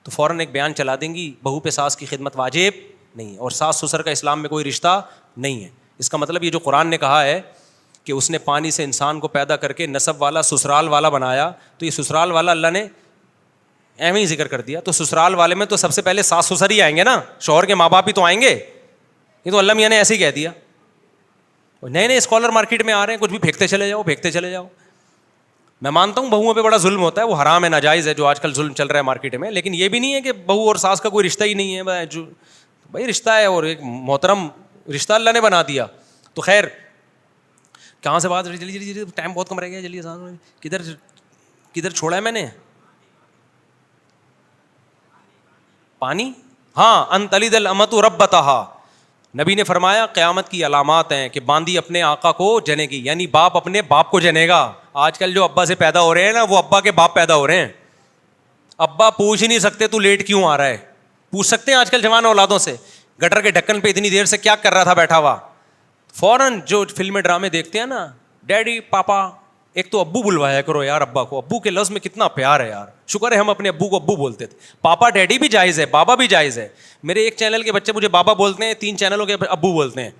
تو فوراً ایک بیان چلا دیں گی بہو پہ ساس کی خدمت واجب نہیں ہے، اور ساس سسر کا اسلام میں کوئی رشتہ نہیں ہے. اس کا مطلب یہ جو قرآن نے کہا ہے کہ اس نے پانی سے انسان کو پیدا کر کے نسب والا سسرال والا بنایا، تو یہ سسرال والا اللہ نے ایویں ہی ذکر کر دیا. تو سسرال والے میں تو سب سے پہلے ساس سسر ہی آئیں گے نا، شوہر کے ماں باپ ہی تو آئیں گے. یہ تو اللہ میاں نے ایسے ہی کہہ دیا. نئے نئے اسکالر مارکیٹ میں آ رہے ہیں، کچھ بھی پھینکتے چلے جاؤ. میں مانتا ہوں بہوؤں پہ بڑا ظلم ہوتا ہے، وہ حرام ہے، ناجائز ہے جو آج کل ظلم چل رہا ہے مارکیٹ میں، لیکن یہ بھی نہیں ہے کہ بہو اور ساس کا کوئی رشتہ ہی نہیں ہے. جو بھائی رشتہ ہے اور ایک محترم رشتہ اللہ نے بنا دیا. تو خیر کہاں سے بات، جلدی ٹائم بہت کم رہ گیا، جلدی کدھر چھوڑا ہے میں نے؟ پانی. ہاں، ان تلد الامۃ ربتہا، نبی نے فرمایا قیامت کی علامات ہیں کہ باندی اپنے آقا کو جنے گی، یعنی باپ اپنے باپ کو جنے گا. آج کل جو ابا سے پیدا ہو رہے ہیں نا وہ ابا کے باپ پیدا ہو رہے ہیں. ابا پوچھ ہی نہیں سکتے تو لیٹ کیوں آ رہا ہے، پوچھ سکتے ہیں آج کل جوان اولادوں سے، گٹر کے ڈھکن پہ اتنی دیر سے کیا کر رہا تھا بیٹھا ہوا. فوراً جو فلمیں ڈرامے دیکھتے ہیں نا، ڈیڈی پاپا، ایک تو ابو بلوایا کرو یار ابا کو. ابو کے لفظ میں کتنا پیار ہے یار، شکر ہے ہم اپنے ابو کو ابو بولتے تھے. پاپا ڈیڈی بھی جائز ہے، بابا بھی جائز ہے. میرے ایک چینل کے بچے مجھے بابا بولتے ہیں، 3 چینلوں کے ابو بولتے ہیں.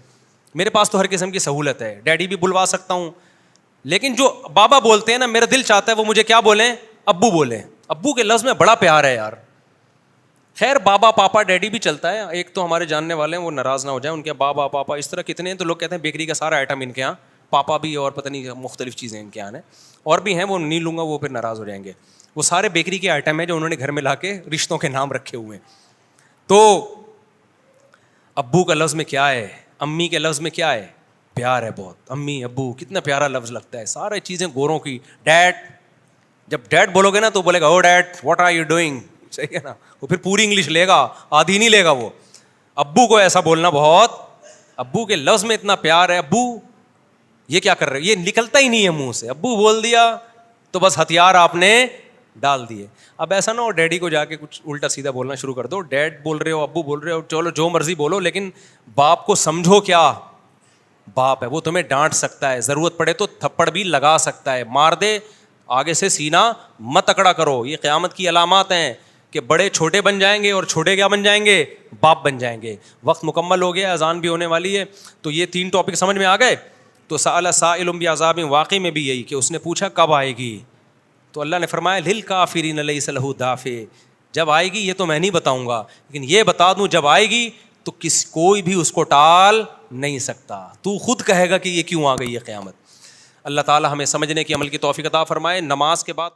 میرے پاس تو ہر قسم کی سہولت ہے، ڈیڈی بھی بلوا سکتا ہوں، لیکن جو بابا بولتے ہیں نا میرا دل چاہتا ہے وہ مجھے کیا بولیں، ابو بولیں. ابو کے لفظ میں بڑا پیار ہے یار. خیر بابا پاپا ڈیڈی بھی چلتا ہے. ایک تو ہمارے جاننے والے ہیں, وہ ناراض نہ ہو جائیں, ان کے بابا پاپا اس طرح کتنے ہیں, تو لوگ کہتے ہیں بیکری کا سارا آئٹم ان کے یہاں پاپا بھی, اور پتہ نہیں مختلف چیزیں ان کے یہاں ہیں, اور بھی ہیں وہ نہیں لوں گا, وہ پھر ناراض ہو جائیں گے. وہ سارے بیکری کے آئٹم ہیں جو انہوں نے گھر میں لا کے رشتوں کے نام رکھے ہوئے ہیں. تو ابو کا لفظ میں کیا ہے, امی کے لفظ میں کیا ہے, پیار ہے بہت. امی ابو کتنا پیارا لفظ لگتا ہے, سارے چیزیں گوروں کی. ڈیڈ, جب ڈیڈ بولو گے نا تو بولے گا oh dad what are you doing, صحیح ہے نا, وہ پھر پوری انگلش لے گا, آدھی نہیں لے گا وہ. ابو کو ایسا بولنا بہت, ابو کے لفظ میں اتنا پیار ہے. ابو یہ کیا کر رہے, یہ نکلتا ہی نہیں ہے منہ سے. ابو بول دیا تو بس ہتھیار آپ نے ڈال دیے. اب ایسا نہ ہو ڈیڈی کو جا کے کچھ الٹا سیدھا بولنا شروع کر دو. ڈیڈ بول رہے ہو, ابو بول رہے ہو, چلو جو مرضی بولو, لیکن باپ کو سمجھو. کیا باپ ہے, وہ تمہیں ڈانٹ سکتا ہے, ضرورت پڑے تو تھپڑ بھی لگا سکتا ہے, مار دے, آگے سے سینہ مت اکڑا کرو. یہ قیامت کی علامات ہیں کہ بڑے چھوٹے بن جائیں گے, اور چھوٹے کیا بن جائیں گے, باپ بن جائیں گے. وقت مکمل ہو گیا, اذان بھی ہونے والی ہے. تو یہ 3 ٹاپک سمجھ میں آ گئے. تو سأل سائل بعذاب واقعی میں بھی یہی کہ اس نے پوچھا کب آئے گی, تو اللہ نے فرمایا للکافرین لیس لہ دافع, جب آئے گی یہ تو میں نہیں بتاؤں گا, لیکن یہ بتا دوں جب آئے گی تو کوئی بھی اس کو ٹال نہیں سکتا. تو خود کہے گا کہ یہ کیوں آ گئی ہے قیامت. اللہ تعالی ہمیں سمجھنے کی عمل کی توفیق عطا فرمائے. نماز کے بعد